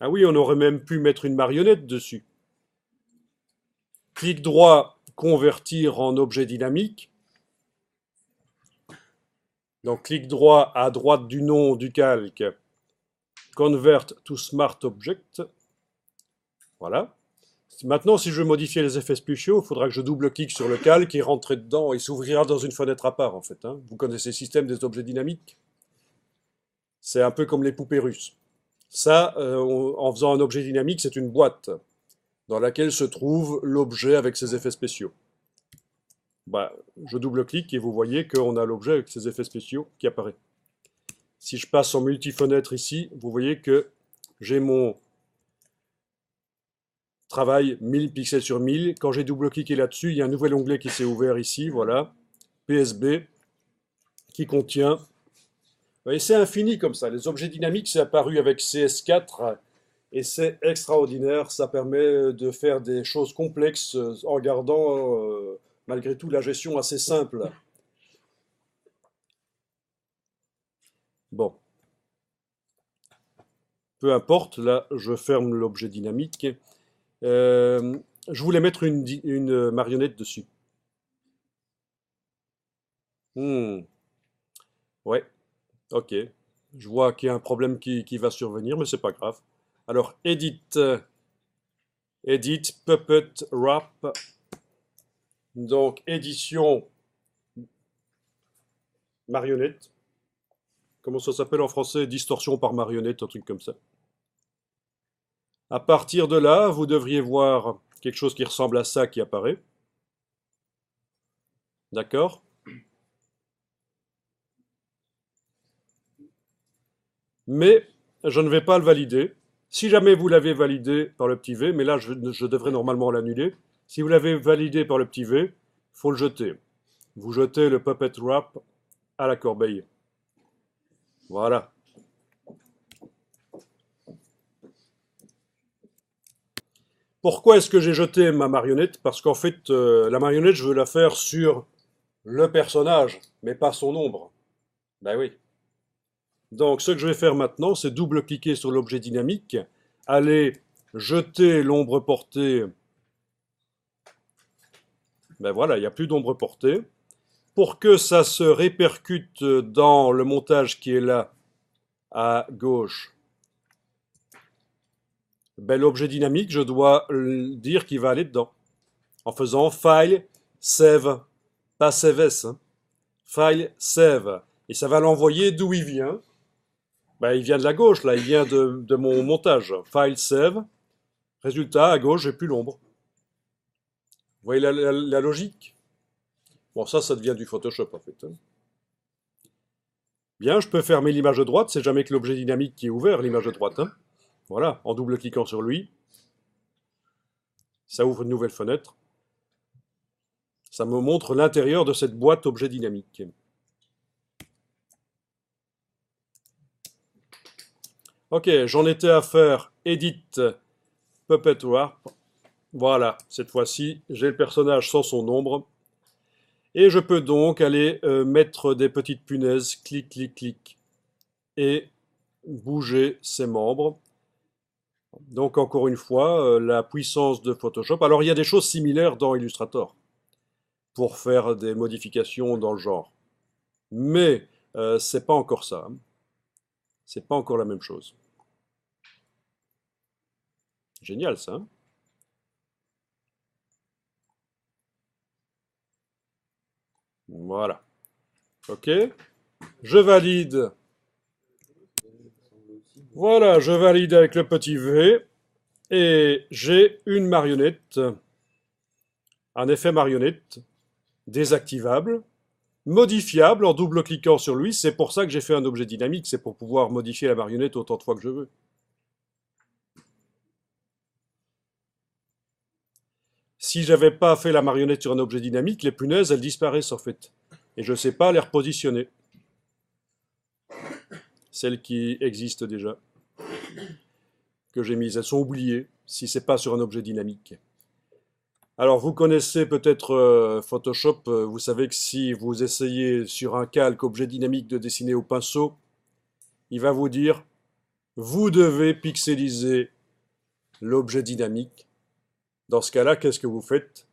Ah oui, on aurait même pu mettre une marionnette dessus. Clic droit, convertir en objet dynamique. Donc clic droit à droite du nom du calque, Convert to Smart Object. Voilà. Maintenant, si je veux modifier les effets spéciaux, il faudra que je double-clique sur le calque et rentrer dedans. Il s'ouvrira dans une fenêtre à part, en fait. Hein. Vous connaissez le système des objets dynamiques? C'est un peu comme les poupées russes. Ça, en faisant un objet dynamique, c'est une boîte dans laquelle se trouve l'objet avec ses effets spéciaux. Bah, je double-clique et vous voyez qu'on a l'objet avec ses effets spéciaux qui apparaît. Si je passe en multi-fenêtre ici, vous voyez que j'ai mon travail 1000 pixels sur 1000. Quand j'ai double-cliqué là-dessus, il y a un nouvel onglet qui s'est ouvert ici, voilà, PSB, qui contient... Et c'est infini comme ça. Les objets dynamiques, c'est apparu avec CS4 et c'est extraordinaire. Ça permet de faire des choses complexes en gardant malgré tout la gestion assez simple. Bon, peu importe, là je ferme l'objet dynamique. Je voulais mettre une marionnette dessus. Ouais, ok. Je vois qu'il y a un problème qui va survenir, mais c'est pas grave. Alors, edit, Puppet Wrap. Donc, édition marionnette. Comment ça s'appelle en français? Distorsion par marionnette, un truc comme ça. À partir de là, vous devriez voir quelque chose qui ressemble à ça qui apparaît. D'accord? Mais je ne vais pas le valider. Si jamais vous l'avez validé par le petit v, mais là je devrais normalement l'annuler. Si vous l'avez validé par le petit v, il faut le jeter. Vous jetez le Puppet Wrap à la corbeille. Voilà. Pourquoi est-ce que j'ai jeté ma marionnette? Parce qu'en fait, la marionnette, je veux la faire sur le personnage, mais pas son ombre. Ben oui. Donc, ce que je vais faire maintenant, c'est double-cliquer sur l'objet dynamique, aller jeter l'ombre portée. Ben voilà, il n'y a plus d'ombre portée. Pour que ça se répercute dans le montage qui est là, à gauche, ben, l'objet dynamique, je dois dire qu'il va aller dedans. En faisant File, Save, pas Save S, hein. File, Save. Et ça va l'envoyer d'où il vient. Ben, il vient de la gauche, là, il vient de mon montage. File, Save. Résultat, à gauche, j'ai plus l'ombre. Vous voyez la logique? Bon, ça devient du Photoshop, en fait. Hein. Bien, je peux fermer l'image de droite, c'est jamais que l'objet dynamique qui est ouvert, l'image de droite. Hein. Voilà, en double-cliquant sur lui. Ça ouvre une nouvelle fenêtre. Ça me montre l'intérieur de cette boîte objet dynamique. Ok, j'en étais à faire Edit Puppet Wrap. Voilà, cette fois-ci, j'ai le personnage sans son ombre. Et je peux donc aller mettre des petites punaises, clic, clic, clic, et bouger ses membres. Donc encore une fois, la puissance de Photoshop. Alors il y a des choses similaires dans Illustrator pour faire des modifications dans le genre. Mais c'est pas encore ça. Hein. C'est pas encore la même chose. Génial ça. Hein. Voilà. Ok. Je valide. Voilà, je valide avec le petit V. Et j'ai une marionnette. Un effet marionnette désactivable, modifiable en double-cliquant sur lui. C'est pour ça que j'ai fait un objet dynamique. C'est pour pouvoir modifier la marionnette autant de fois que je veux. Si j'avais pas fait la marionnette sur un objet dynamique, les punaises, elles disparaissent en fait. Et je ne sais pas les repositionner. celles qui existent déjà, que j'ai mises. Elles sont oubliées si ce n'est pas sur un objet dynamique. Alors, vous connaissez peut-être Photoshop. Vous savez que si vous essayez sur un calque objet dynamique de dessiner au pinceau, il va vous dire, vous devez pixeliser l'objet dynamique. Dans ce cas-là, qu'est-ce que vous faites?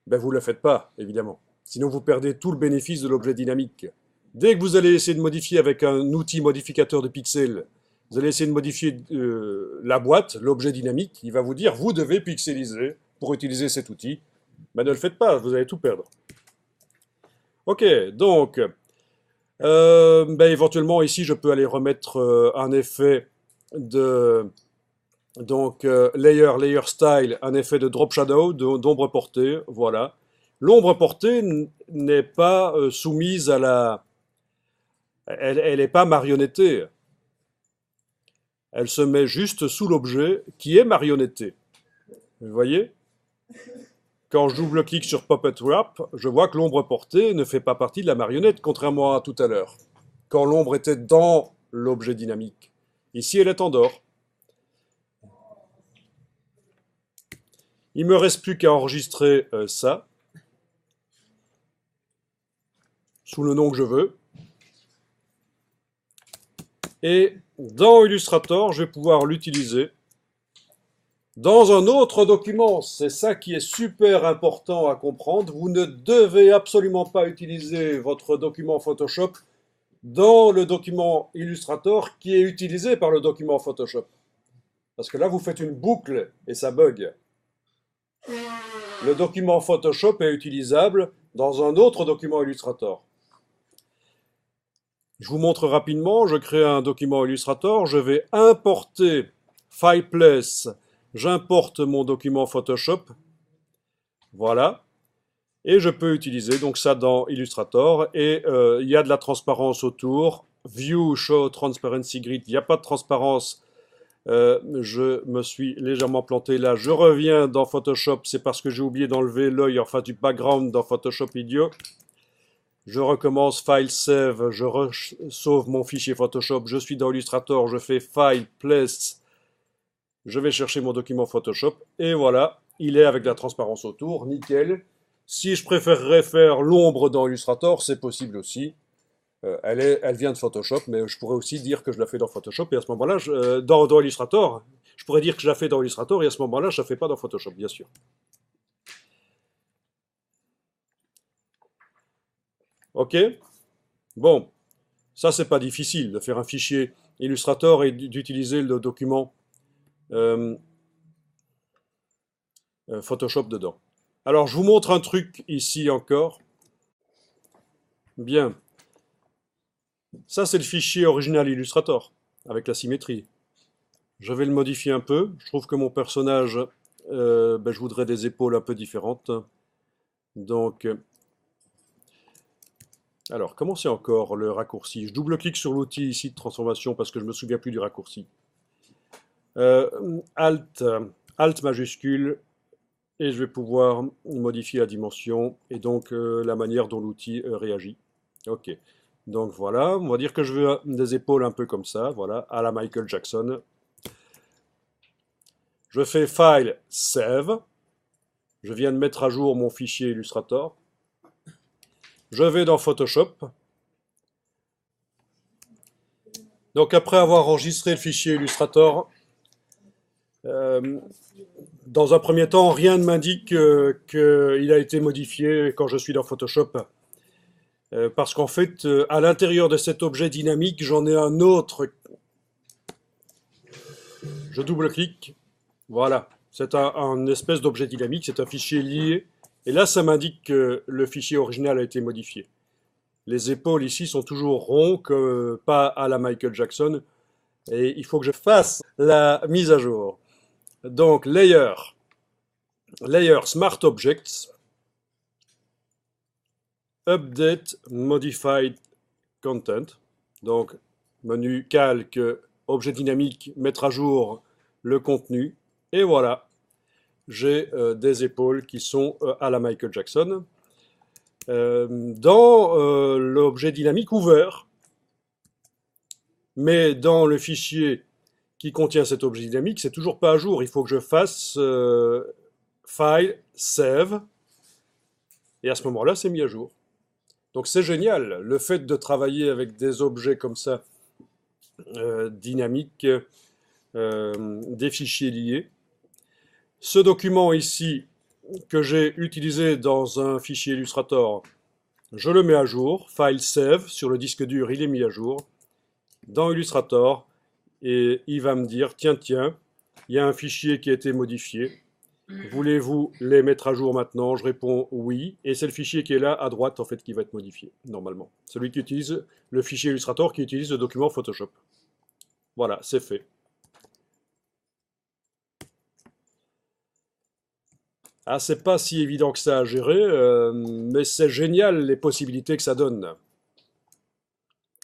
Ben, vous ne le faites pas, évidemment. Sinon, vous perdez tout le bénéfice de l'objet dynamique. Dès que vous allez essayer de modifier avec un outil modificateur de pixels, vous allez essayer de modifier la boîte, l'objet dynamique, il va vous dire, vous devez pixeliser pour utiliser cet outil. Ben, ne le faites pas, vous allez tout perdre. Ok, donc, ben, éventuellement, ici, je peux aller remettre un effet de... Donc, layer style, un effet de drop shadow, d'ombre portée, voilà. L'ombre portée n'est pas soumise à la... Elle n'est pas marionnettée. Elle se met juste sous l'objet qui est marionnetté. Vous voyez? Quand je double-clique sur Puppet Wrap, je vois que l'ombre portée ne fait pas partie de la marionnette, contrairement à tout à l'heure, quand l'ombre était dans l'objet dynamique. Ici, elle est en dehors. Il me reste plus qu'à enregistrer ça, sous le nom que je veux. Et dans Illustrator, je vais pouvoir l'utiliser dans un autre document. C'est ça qui est super important à comprendre. Vous ne devez absolument pas utiliser votre document Photoshop dans le document Illustrator qui est utilisé par le document Photoshop. Parce que là, vous faites une boucle et ça bug. Le document Photoshop est utilisable dans un autre document Illustrator. Je vous montre rapidement, je crée un document Illustrator, je vais importer Fileplace, j'importe mon document Photoshop, voilà, et je peux utiliser donc ça dans Illustrator, et il y a de la transparence autour, View, Show, Transparency Grid, il n'y a pas de transparence, je me suis légèrement planté là, je reviens dans Photoshop, c'est parce que j'ai oublié d'enlever l'œil en face du background dans Photoshop Idiot. Je recommence File Save, je sauve mon fichier Photoshop, je suis dans Illustrator, je fais File, Place, je vais chercher mon document Photoshop, et voilà, il est avec la transparence autour, nickel. Si je préférerais faire l'ombre dans Illustrator, c'est possible aussi. Elle vient de Photoshop, mais je pourrais aussi dire que je la fais dans Photoshop, et à ce moment-là, dans Illustrator, je pourrais dire que je la fais dans Illustrator, et à ce moment-là, je ne la fais pas dans Photoshop, bien sûr. Ok? Bon, ça c'est pas difficile de faire un fichier Illustrator et d'utiliser le document Photoshop dedans. Alors je vous montre un truc ici encore. Bien, ça c'est le fichier original Illustrator avec la symétrie. Je vais le modifier un peu. Je trouve que mon personnage, je voudrais des épaules un peu différentes. Donc, alors, comment c'est encore le raccourci? Je double-clique sur l'outil ici de transformation parce que je ne me souviens plus du raccourci. Alt majuscule, et je vais pouvoir modifier la dimension et donc la manière dont l'outil réagit. Ok, donc voilà, on va dire que je veux des épaules un peu comme ça, voilà, à la Michael Jackson. Je fais File, Save. Je viens de mettre à jour mon fichier Illustrator. Je vais dans Photoshop. Donc après avoir enregistré le fichier Illustrator, dans un premier temps, rien ne m'indique qu'il a été modifié quand je suis dans Photoshop. Parce qu'en fait, à l'intérieur de cet objet dynamique, j'en ai un autre. Je double-clique. Voilà. C'est un espèce d'objet dynamique, c'est un fichier lié. Et là, ça m'indique que le fichier original a été modifié. Les épaules ici sont toujours ronds, pas à la Michael Jackson. Et il faut que je fasse la mise à jour. Donc, Layer, Smart Objects, Update Modified Content. Donc, menu calque, objet dynamique, mettre à jour le contenu. Et voilà, j'ai des épaules qui sont à la Michael Jackson. Dans l'objet dynamique ouvert, Mais dans le fichier qui contient cet objet dynamique, c'est toujours pas à jour. Il faut que je fasse File, Save, et à ce moment-là, c'est mis à jour. Donc c'est génial, le fait de travailler avec des objets comme ça, dynamiques, des fichiers liés. Ce document ici, que j'ai utilisé dans un fichier Illustrator, je le mets à jour, File Save, sur le disque dur, il est mis à jour, dans Illustrator, et il va me dire, tiens, il y a un fichier qui a été modifié, voulez-vous les mettre à jour maintenant? Je réponds oui, et c'est le fichier qui est là à droite en fait qui va être modifié, normalement. Celui qui utilise le fichier Illustrator qui utilise le document Photoshop. Voilà, c'est fait. Ah, c'est pas si évident que ça à gérer, mais c'est génial les possibilités que ça donne.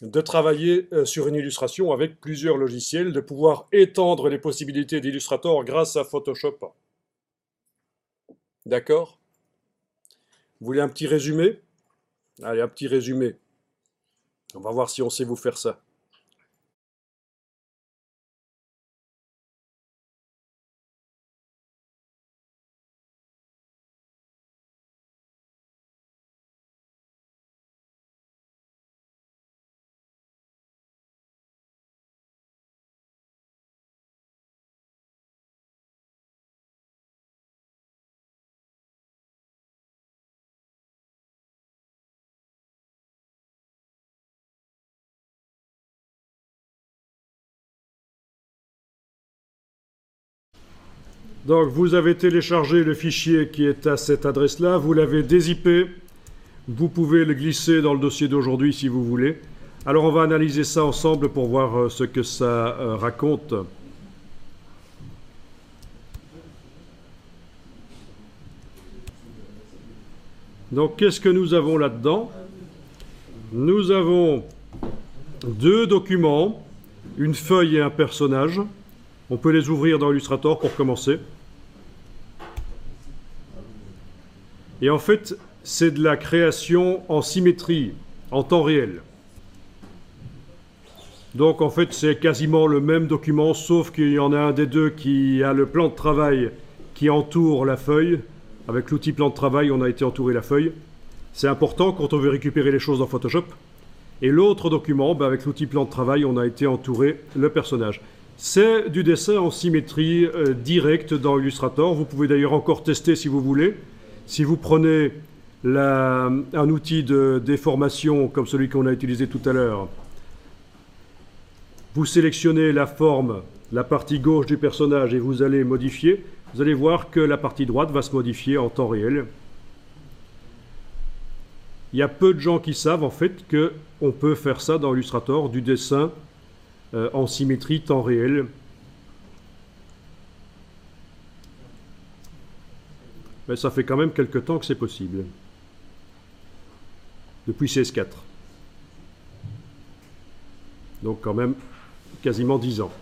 De travailler sur une illustration avec plusieurs logiciels, de pouvoir étendre les possibilités d'Illustrator grâce à Photoshop. D'accord? Vous voulez un petit résumé? Allez, un petit résumé. On va voir si on sait vous faire ça. Donc vous avez téléchargé le fichier qui est à cette adresse-là, vous l'avez dézippé, vous pouvez le glisser dans le dossier d'aujourd'hui si vous voulez. Alors on va analyser ça ensemble pour voir ce que ça raconte. Donc qu'est-ce que nous avons là-dedans? Nous avons deux documents, une feuille et un personnage. On peut les ouvrir dans Illustrator pour commencer. Et en fait, c'est de la création en symétrie, en temps réel. Donc en fait, c'est quasiment le même document, sauf qu'il y en a un des deux qui a le plan de travail qui entoure la feuille. Avec l'outil plan de travail, on a été entourer la feuille. C'est important quand on veut récupérer les choses dans Photoshop. Et l'autre document, avec l'outil plan de travail, on a été entourer le personnage. C'est du dessin en symétrie directe dans Illustrator. Vous pouvez d'ailleurs encore tester si vous voulez. Si vous prenez un outil de déformation comme celui qu'on a utilisé tout à l'heure, vous sélectionnez la forme, la partie gauche du personnage et vous allez modifier. Vous allez voir que la partie droite va se modifier en temps réel. Il y a peu de gens qui savent en fait qu'on peut faire ça dans Illustrator, du dessin en symétrie temps réel. Mais ça fait quand même quelques temps que c'est possible. Depuis CS4. Donc quand même quasiment 10 ans.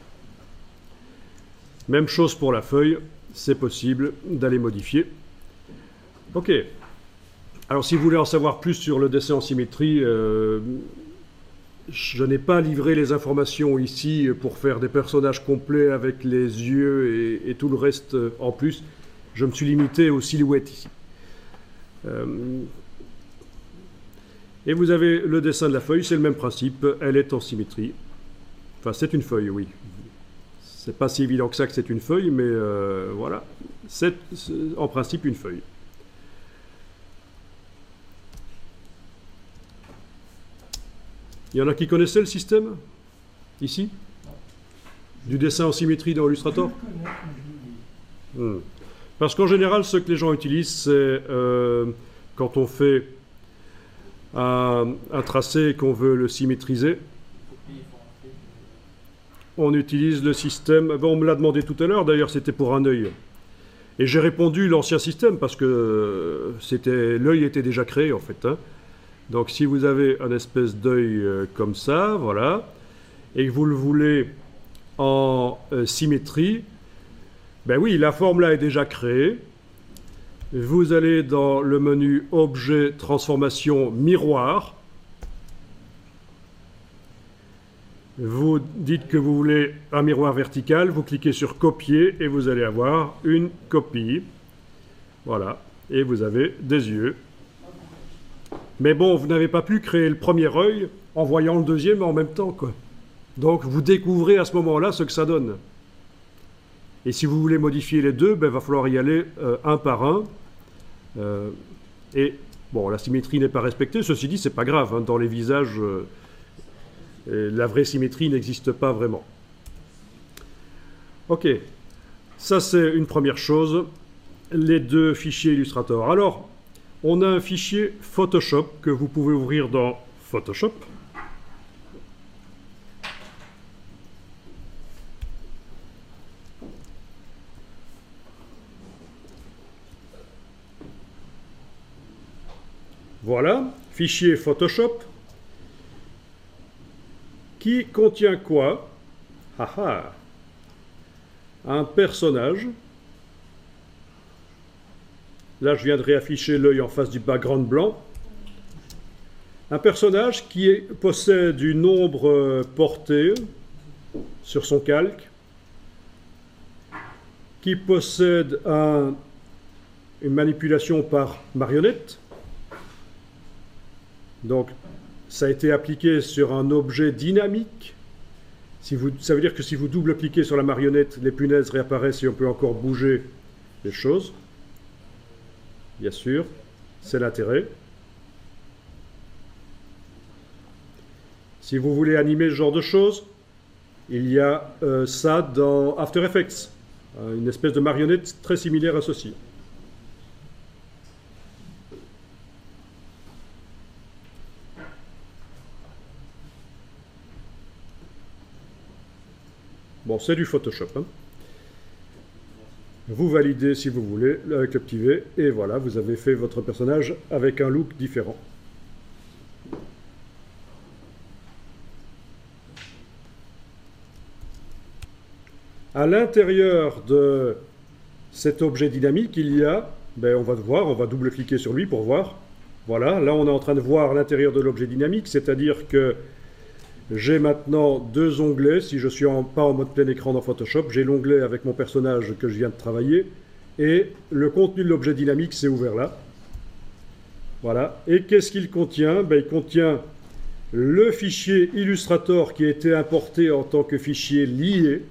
Même chose pour la feuille, c'est possible d'aller modifier. Ok. Alors si vous voulez en savoir plus sur le dessin en symétrie, je n'ai pas livré les informations ici pour faire des personnages complets avec les yeux et tout le reste en plus. Je me suis limité aux silhouettes ici. Et vous avez le dessin de la feuille, c'est le même principe, elle est en symétrie. Enfin, c'est une feuille, oui. C'est pas si évident que ça que c'est une feuille, mais voilà. C'est en principe une feuille. Il y en a qui connaissaient le système? Ici? Du dessin en symétrie dans Illustrator? Parce qu'en général, ce que les gens utilisent, c'est quand on fait un tracé et qu'on veut le symétriser, on utilise le système... Bon, on me l'a demandé tout à l'heure, d'ailleurs, c'était pour un œil. Et j'ai répondu l'ancien système, parce que l'œil était déjà créé, en fait. Hein. Donc, si vous avez un espèce d'œil comme ça, voilà, et que vous le voulez en symétrie, ben oui, la forme là est déjà créée. Vous allez dans le menu Objet, Transformation, Miroir. Vous dites que vous voulez un miroir vertical, vous cliquez sur copier et vous allez avoir une copie. Voilà, et vous avez des yeux. Mais bon, vous n'avez pas pu créer le premier œil en voyant le deuxième en même temps, quoi. Donc vous découvrez à ce moment-là ce que ça donne. Et si vous voulez modifier les deux, ben, il va falloir y aller un par un. Et bon, la symétrie n'est pas respectée. Ceci dit, c'est pas grave. Hein, dans les visages, la vraie symétrie n'existe pas vraiment. Ok, ça c'est une première chose. Les deux fichiers Illustrator. Alors, on a un fichier Photoshop que vous pouvez ouvrir dans Photoshop. Voilà, fichier Photoshop qui contient quoi? Un personnage. Là, je viendrai afficher l'œil en face du background blanc. Un personnage qui possède une ombre portée sur son calque, qui possède une manipulation par marionnette. Donc, ça a été appliqué sur un objet dynamique. Ça veut dire que si vous double-cliquez sur la marionnette, les punaises réapparaissent et on peut encore bouger les choses. Bien sûr, c'est l'intérêt. Si vous voulez animer ce genre de choses, il y a ça dans After Effects, une espèce de marionnette très similaire à ceci. Bon, c'est du Photoshop. Hein. Vous validez si vous voulez avec le petit V, et voilà, vous avez fait votre personnage avec un look différent. À l'intérieur de cet objet dynamique, il y a, on va voir, on va double-cliquer sur lui pour voir. Voilà, là on est en train de voir l'intérieur de l'objet dynamique, c'est-à-dire que j'ai maintenant deux onglets. Si je ne suis pas en mode plein écran dans Photoshop, j'ai l'onglet avec mon personnage que je viens de travailler, et le contenu de l'objet dynamique s'est ouvert là. Voilà, et qu'est-ce qu'il contient? Il contient le fichier Illustrator qui a été importé en tant que fichier lié.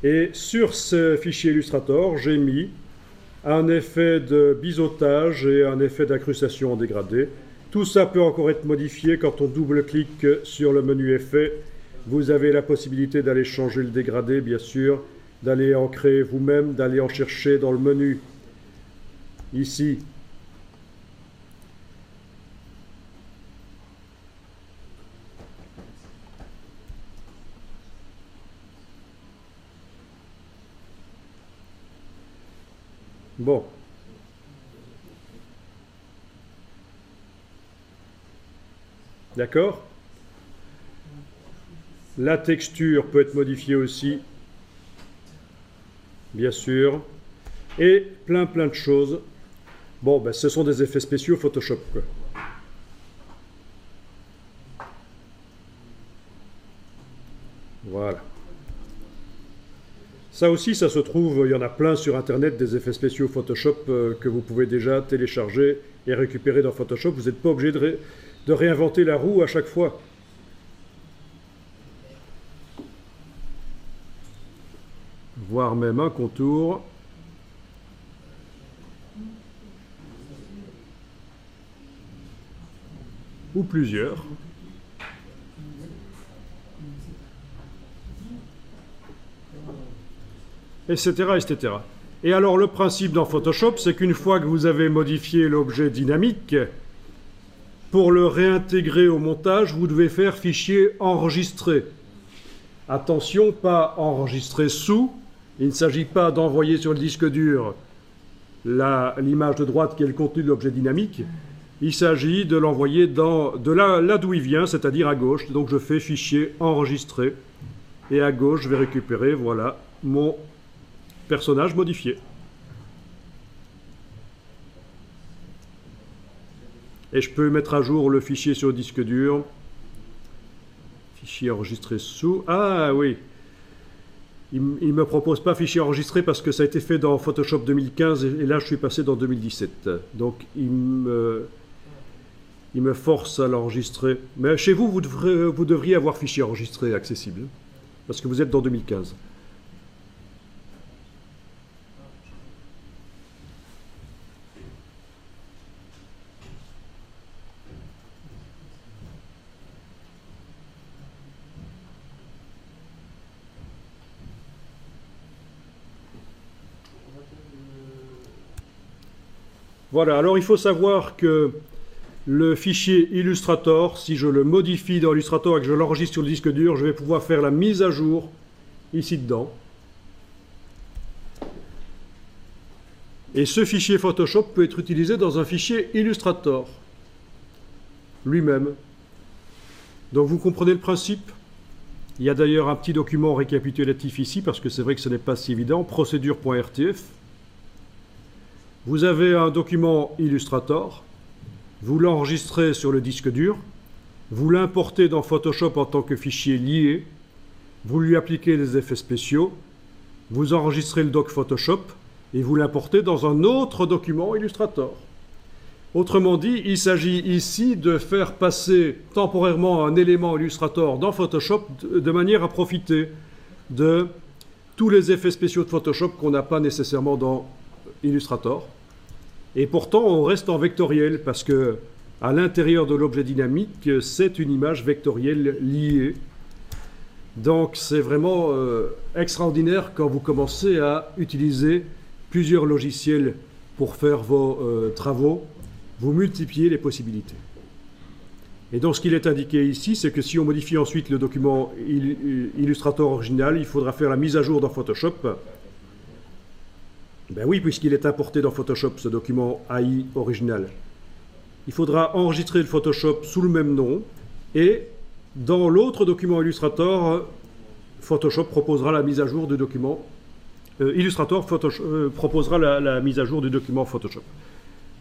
Et sur ce fichier Illustrator, j'ai mis un effet de biseautage et un effet d'incrustation en dégradé. Tout ça peut encore être modifié quand on double-clique sur le menu Effets. Vous avez la possibilité d'aller changer le dégradé, bien sûr, d'aller en créer vous-même, d'aller en chercher dans le menu ici. Bon. D'accord? La texture peut être modifiée aussi, bien sûr. Et plein de choses. Bon, ce sont des effets spéciaux Photoshop, quoi. Voilà. Ça aussi, ça se trouve, il y en a plein sur Internet, des effets spéciaux Photoshop que vous pouvez déjà télécharger et récupérer dans Photoshop. Vous n'êtes pas obligé de réinventer la roue à chaque fois. Voire même un contour. Ou plusieurs. Etc., etc. Et alors le principe dans Photoshop, c'est qu'une fois que vous avez modifié l'objet dynamique, pour le réintégrer au montage, vous devez faire fichier enregistré. Attention, pas enregistrer sous. Il ne s'agit pas d'envoyer sur le disque dur l'image de droite qui est le contenu de l'objet dynamique. Il s'agit de l'envoyer de là d'où il vient, c'est-à-dire à gauche. Donc je fais fichier enregistré. Et à gauche, je vais récupérer, voilà, mon personnage modifié. Et je peux mettre à jour le fichier sur le disque dur. Fichier enregistré sous... Ah oui. Il ne me propose pas fichier enregistré parce que ça a été fait dans Photoshop 2015 et là je suis passé dans 2017. Donc il me force à l'enregistrer. Mais chez vous, vous devriez avoir fichier enregistré accessible parce que vous êtes dans 2015. Voilà, alors il faut savoir que le fichier Illustrator, si je le modifie dans Illustrator et que je l'enregistre sur le disque dur, je vais pouvoir faire la mise à jour ici dedans. Et ce fichier Photoshop peut être utilisé dans un fichier Illustrator lui-même. Donc vous comprenez le principe? Il y a d'ailleurs un petit document récapitulatif ici, parce que c'est vrai que ce n'est pas si évident, procédure.rtf. Vous avez un document Illustrator, vous l'enregistrez sur le disque dur, vous l'importez dans Photoshop en tant que fichier lié, vous lui appliquez les effets spéciaux, vous enregistrez le doc Photoshop et vous l'importez dans un autre document Illustrator. Autrement dit, il s'agit ici de faire passer temporairement un élément Illustrator dans Photoshop de manière à profiter de tous les effets spéciaux de Photoshop qu'on n'a pas nécessairement dans Illustrator. Et pourtant, on reste en vectoriel parce que à l'intérieur de l'objet dynamique, c'est une image vectorielle liée. Donc, c'est vraiment extraordinaire quand vous commencez à utiliser plusieurs logiciels pour faire vos travaux. Vous multipliez les possibilités. Et donc, ce qu'il est indiqué ici, c'est que si on modifie ensuite le document Illustrator original, il faudra faire la mise à jour dans Photoshop. Ben oui, puisqu'il est importé dans Photoshop, ce document AI original. Il faudra enregistrer le Photoshop sous le même nom, et dans l'autre document Illustrator, Photoshop proposera la mise à jour du document. Illustrator proposera la mise à jour du document Photoshop.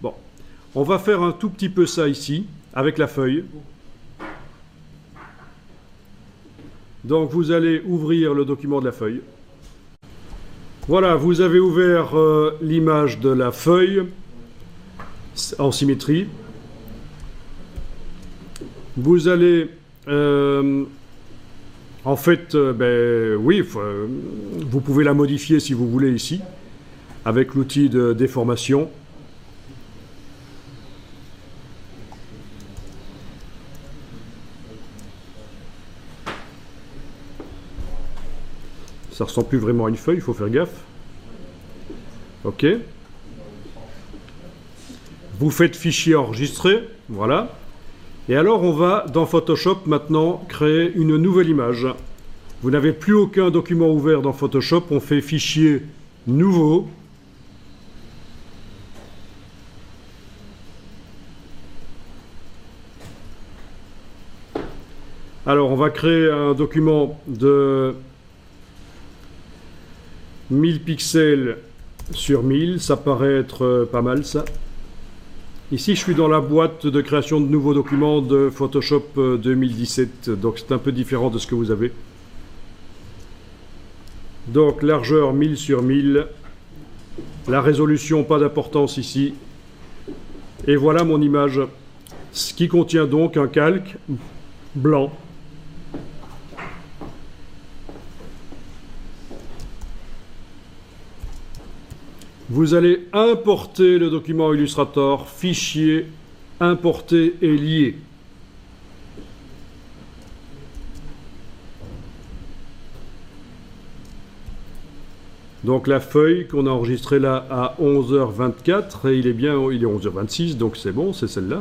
Bon, on va faire un tout petit peu ça ici, avec la feuille. Donc vous allez ouvrir le document de la feuille. Voilà, vous avez ouvert l'image de la feuille en symétrie. Vous allez, en fait, oui, vous pouvez la modifier si vous voulez ici, avec l'outil de déformation. Ça ressemble plus vraiment à une feuille, il faut faire gaffe. OK. Vous faites fichier enregistré, voilà. Et alors on va, dans Photoshop, maintenant, créer une nouvelle image. Vous n'avez plus aucun document ouvert dans Photoshop, on fait fichier nouveau. Alors on va créer un document de 1000 pixels sur 1000, ça paraît être pas mal ça. Ici je suis dans la boîte de création de nouveaux documents de Photoshop 2017, donc c'est un peu différent de ce que vous avez. Donc largeur 1000 sur 1000, la résolution pas d'importance ici, et voilà mon image, ce qui contient donc un calque blanc. Vous allez importer le document Illustrator, fichier, importer et lier. Donc la feuille qu'on a enregistrée là à 11h24, et il est 11h26, donc c'est bon, c'est celle-là.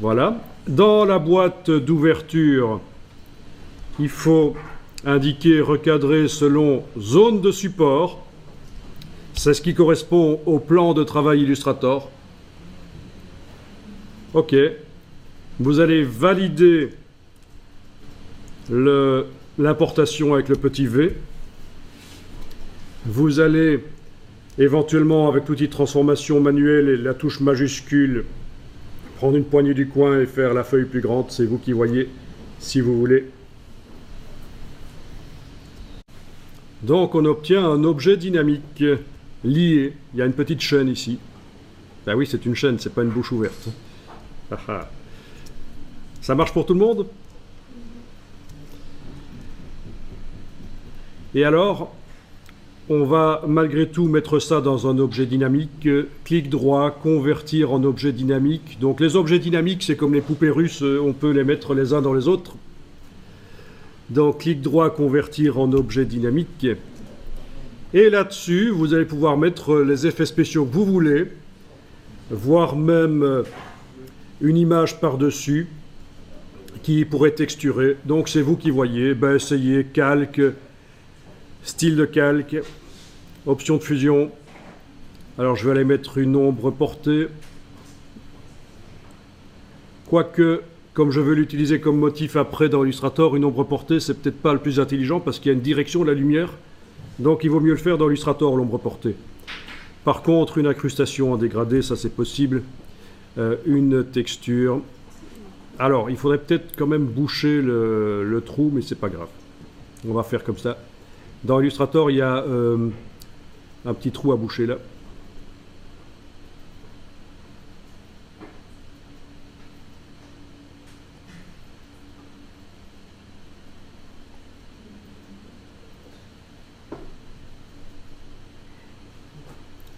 Voilà. Dans la boîte d'ouverture, il faut indiquer, recadrer selon zone de support. C'est ce qui correspond au plan de travail Illustrator. OK. Vous allez valider l'importation avec le petit V. Vous allez éventuellement, avec l'outil de transformation manuelle et la touche majuscule, prendre une poignée du coin et faire la feuille plus grande, c'est vous qui voyez si vous voulez. Donc on obtient un objet dynamique lié. Il y a une petite chaîne ici. Ben oui, c'est une chaîne, c'est pas une bouche ouverte. Ça marche pour tout le monde? Et alors, on va malgré tout mettre ça dans un objet dynamique. Clic droit, convertir en objet dynamique. Donc les objets dynamiques, c'est comme les poupées russes, on peut les mettre les uns dans les autres. Donc clic droit, convertir en objet dynamique. Et là-dessus, vous allez pouvoir mettre les effets spéciaux que vous voulez, voire même une image par-dessus qui pourrait texturer. Donc c'est vous qui voyez. Ben, essayez calque, style de calque, option de fusion. Alors je vais aller mettre une ombre portée. Quoique, comme je veux l'utiliser comme motif après dans Illustrator, une ombre portée, c'est peut-être pas le plus intelligent parce qu'il y a une direction de la lumière. Donc il vaut mieux le faire dans Illustrator, l'ombre portée. Par contre, une incrustation en dégradé, ça c'est possible. Une texture. Alors, il faudrait peut-être quand même boucher le trou, mais c'est pas grave. On va faire comme ça. Dans Illustrator, il y a un petit trou à boucher là.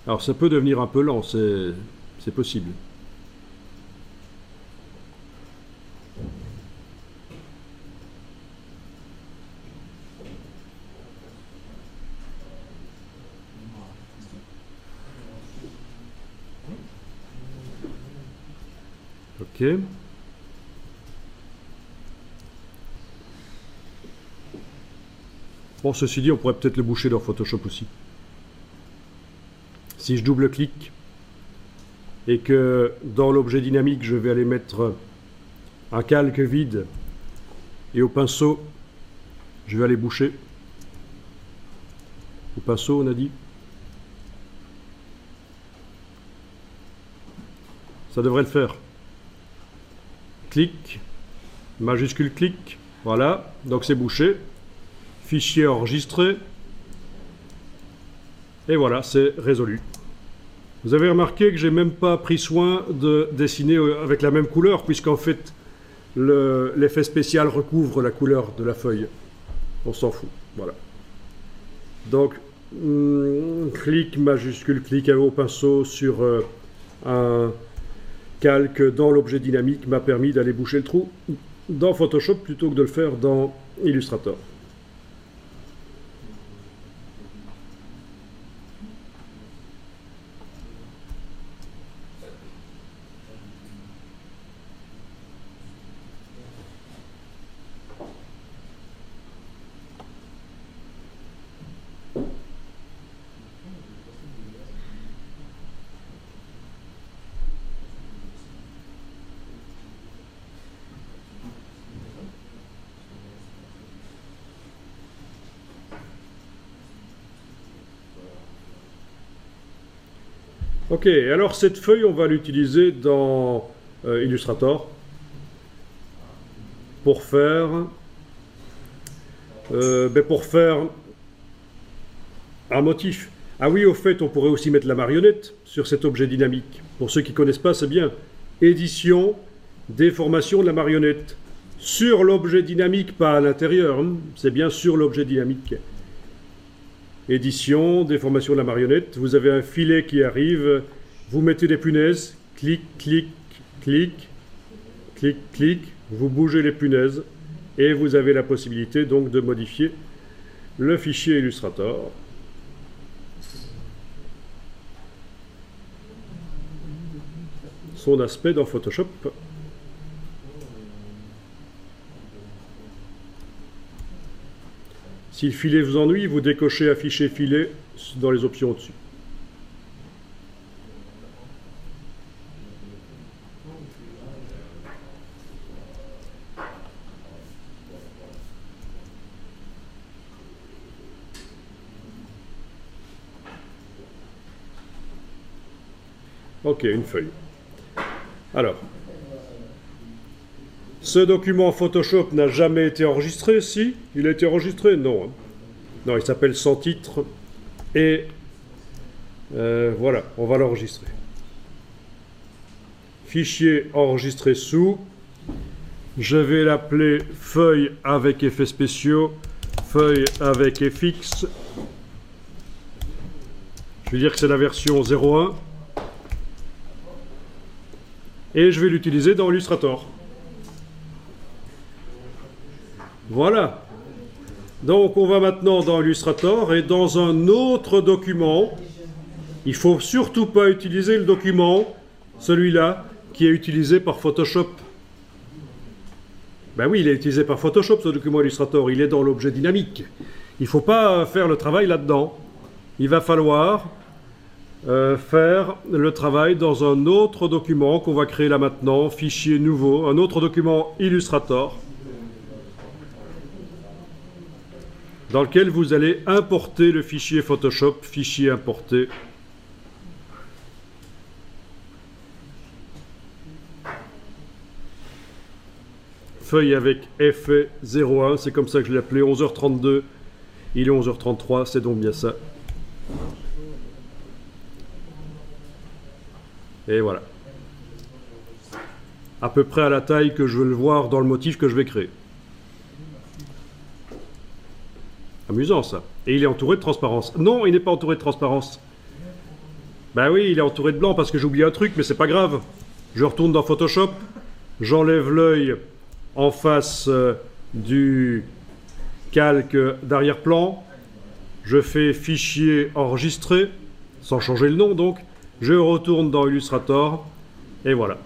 Alors ça peut devenir un peu lent, c'est possible. Ok. Bon, ceci dit, on pourrait peut-être le boucher dans Photoshop aussi. Si je double-clique et que dans l'objet dynamique, je vais aller mettre un calque vide et au pinceau, je vais aller boucher. Au pinceau, on a dit. Ça devrait le faire. Clic, majuscule clic, voilà, donc c'est bouché. Fichier enregistré. Et voilà, c'est résolu. Vous avez remarqué que j'ai même pas pris soin de dessiner avec la même couleur, puisqu'en fait, l'effet spécial recouvre la couleur de la feuille. On s'en fout, voilà. Donc, clic, majuscule, clic au pinceau sur un calque dans l'objet dynamique m'a permis d'aller boucher le trou dans Photoshop plutôt que de le faire dans Illustrator. Ok, alors cette feuille, on va l'utiliser dans Illustrator pour faire un motif. Ah oui, au fait, on pourrait aussi mettre la marionnette sur cet objet dynamique. Pour ceux qui ne connaissent pas, c'est bien. Édition, déformation de la marionnette. Sur l'objet dynamique, pas à l'intérieur, hein. C'est bien sur l'objet dynamique. Édition, déformation de la marionnette. Vous avez un filet qui arrive. Vous mettez des punaises. Clic, clic, clic, clic, clic. Vous bougez les punaises. Et vous avez la possibilité donc de modifier le fichier Illustrator. Son aspect dans Photoshop. Si le filet vous ennuie, vous décochez afficher filet dans les options au-dessus. Ok, une feuille. Alors, Ce document Photoshop n'a jamais été enregistré, si? Il a été enregistré? Non. Non, il s'appelle sans titre. Et voilà, on va l'enregistrer. Fichier enregistré sous. Je vais l'appeler feuille avec effets spéciaux, feuille avec FX. Je vais dire que c'est la version 01. Et je vais l'utiliser dans Illustrator. Voilà. Donc on va maintenant dans Illustrator et dans un autre document. Il ne faut surtout pas utiliser le document, celui-là, qui est utilisé par Photoshop. Ben oui, il est utilisé par Photoshop, ce document Illustrator. Il est dans l'objet dynamique. Il ne faut pas faire le travail là-dedans. Il va falloir faire le travail dans un autre document qu'on va créer là maintenant, fichier nouveau, un autre document Illustrator, dans lequel vous allez importer le fichier Photoshop, fichier importé. Feuille avec effet 01, c'est comme ça que je l'ai appelé, 11h32, il est 11h33, c'est donc bien ça. Et voilà. À peu près à la taille que je veux le voir dans le motif que je vais créer. Amusant ça. Et il est entouré de transparence. Non, il n'est pas entouré de transparence. Ben oui, il est entouré de blanc parce que j'ai oublié un truc, mais c'est pas grave. Je retourne dans Photoshop, j'enlève l'œil en face du calque d'arrière-plan. Je fais fichier enregistré, sans changer le nom donc. Je retourne dans Illustrator, et voilà.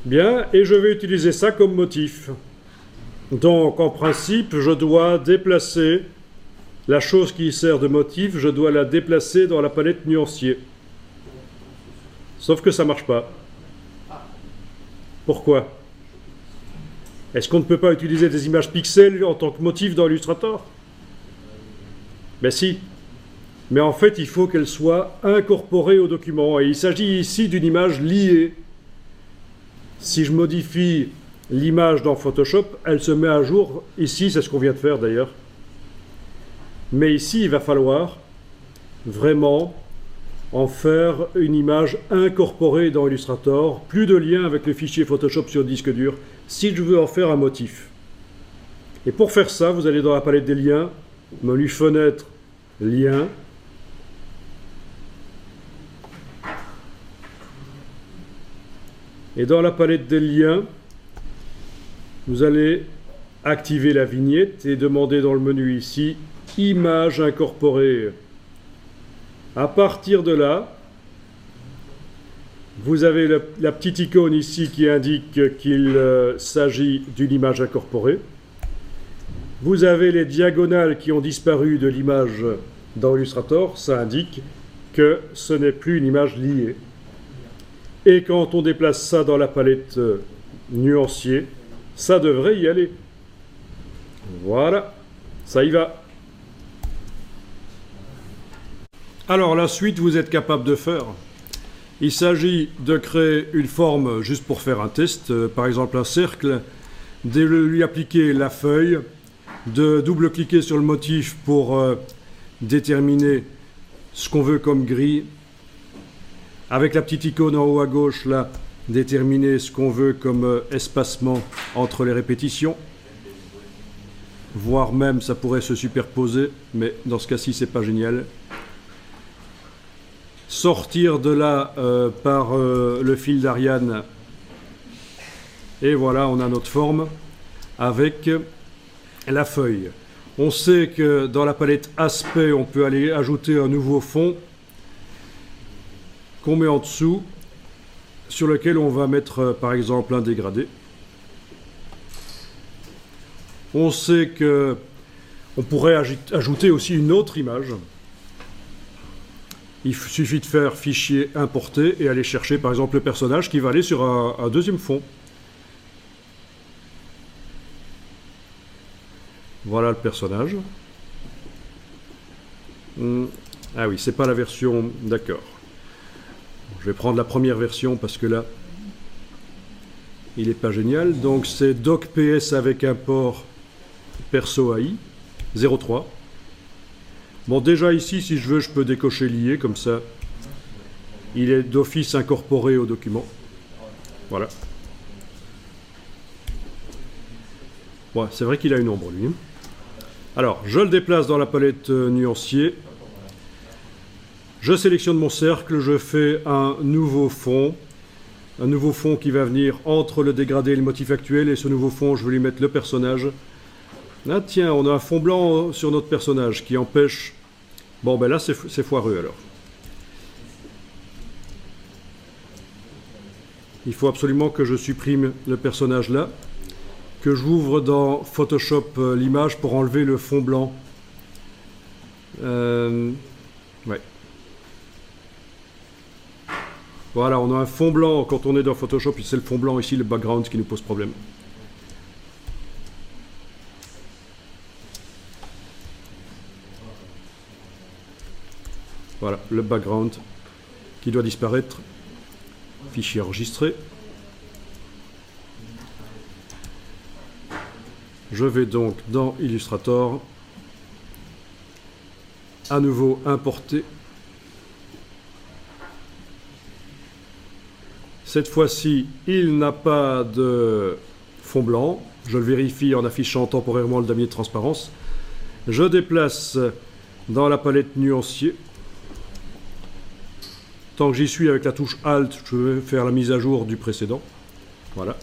Bien, et je vais utiliser ça comme motif. Donc, en principe, je dois déplacer la chose qui sert de motif, je dois la déplacer dans la palette nuancier. Sauf que ça ne marche pas. Pourquoi ? Est-ce qu'on ne peut pas utiliser des images pixels en tant que motif dans Illustrator? Ben si. Mais en fait, il faut qu'elle soit incorporée au document. Et il s'agit ici d'une image liée. Si je modifie l'image dans Photoshop, elle se met à jour. Ici, c'est ce qu'on vient de faire d'ailleurs. Mais ici, il va falloir vraiment en faire une image incorporée dans Illustrator. Plus de lien avec le fichier Photoshop sur disque dur, si je veux en faire un motif. Et pour faire ça, vous allez dans la palette des liens, menu fenêtre, liens. Et dans la palette des liens, vous allez activer la vignette et demander dans le menu ici, image incorporée. À partir de là, vous avez la petite icône ici qui indique qu'il s'agit d'une image incorporée. Vous avez les diagonales qui ont disparu de l'image dans Illustrator, ça indique que ce n'est plus une image liée. Et quand on déplace ça dans la palette nuancier, ça devrait y aller. Voilà, ça y va. Alors la suite, vous êtes capable de faire. Il s'agit de créer une forme juste pour faire un test, par exemple un cercle, de lui appliquer la feuille, de double-cliquer sur le motif pour déterminer ce qu'on veut comme grille. Avec la petite icône en haut à gauche, là, déterminer ce qu'on veut comme espacement entre les répétitions. Voire même, ça pourrait se superposer, mais dans ce cas-ci, c'est pas génial. Sortir de là par le fil d'Ariane. Et voilà, on a notre forme avec la feuille. On sait que dans la palette aspect, on peut aller ajouter un nouveau fond qu'on met en dessous, sur lequel on va mettre par exemple un dégradé. On sait que on pourrait ajouter aussi une autre image. Il suffit de faire fichier importer et aller chercher par exemple le personnage qui va aller sur un deuxième fond. Voilà le personnage. Ah oui, c'est pas la version... D'accord. Je vais prendre la première version parce que là, il n'est pas génial. Donc c'est docps avec un port perso AI 03. Bon, déjà ici, si je veux, je peux décocher lié, comme ça. Il est d'office incorporé au document. Voilà. Ouais, c'est vrai qu'il a une ombre, lui. Alors, je le déplace dans la palette nuancier. Je sélectionne mon cercle, je fais un nouveau fond. Un nouveau fond qui va venir entre le dégradé et le motif actuel. Et ce nouveau fond, je vais lui mettre le personnage. Ah tiens, on a un fond blanc sur notre personnage qui empêche... Bon, ben là, c'est foireux, alors. Il faut absolument que je supprime le personnage là. Que j'ouvre dans Photoshop l'image pour enlever le fond blanc. Ouais. Voilà, on a un fond blanc quand on est dans Photoshop, c'est le fond blanc ici, le background qui nous pose problème. Voilà, le background qui doit disparaître. Fichier enregistré. Je vais donc dans Illustrator, à nouveau importer. Cette fois-ci, il n'a pas de fond blanc. Je le vérifie en affichant temporairement le damier de transparence. Je déplace dans la palette nuancier. Tant que j'y suis avec la touche Alt, je vais faire la mise à jour du précédent. Voilà.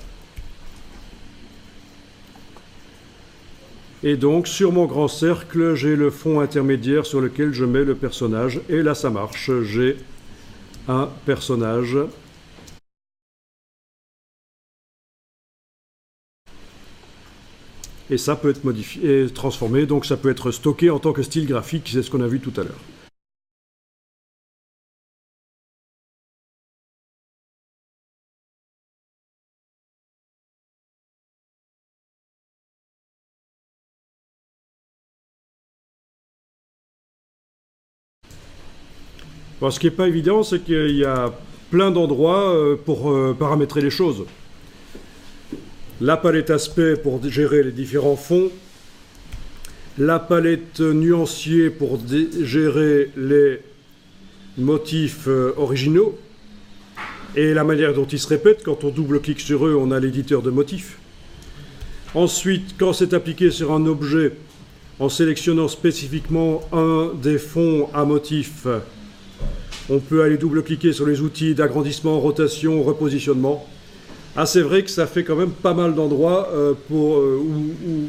Et donc, sur mon grand cercle, j'ai le fond intermédiaire sur lequel je mets le personnage. Et là, ça marche. J'ai un personnage. Et ça peut être modifié et transformé. Donc, ça peut être stocké en tant que style graphique. C'est ce qu'on a vu tout à l'heure. Bon, ce qui n'est pas évident, c'est qu'il y a plein d'endroits pour paramétrer les choses. La palette aspect pour gérer les différents fonds. La palette nuancier pour gérer les motifs originaux. Et la manière dont ils se répètent, quand on double-clique sur eux, on a l'éditeur de motifs. Ensuite, quand c'est appliqué sur un objet, en sélectionnant spécifiquement un des fonds à motifs, on peut aller double-cliquer sur les outils d'agrandissement, rotation, repositionnement. Ah, c'est vrai que ça fait quand même pas mal d'endroits où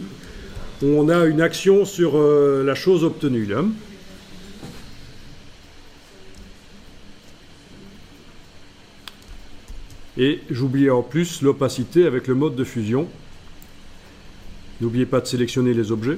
on a une action sur la chose obtenue, là. Et j'oubliais en plus l'opacité avec le mode de fusion. N'oubliez pas de sélectionner les objets.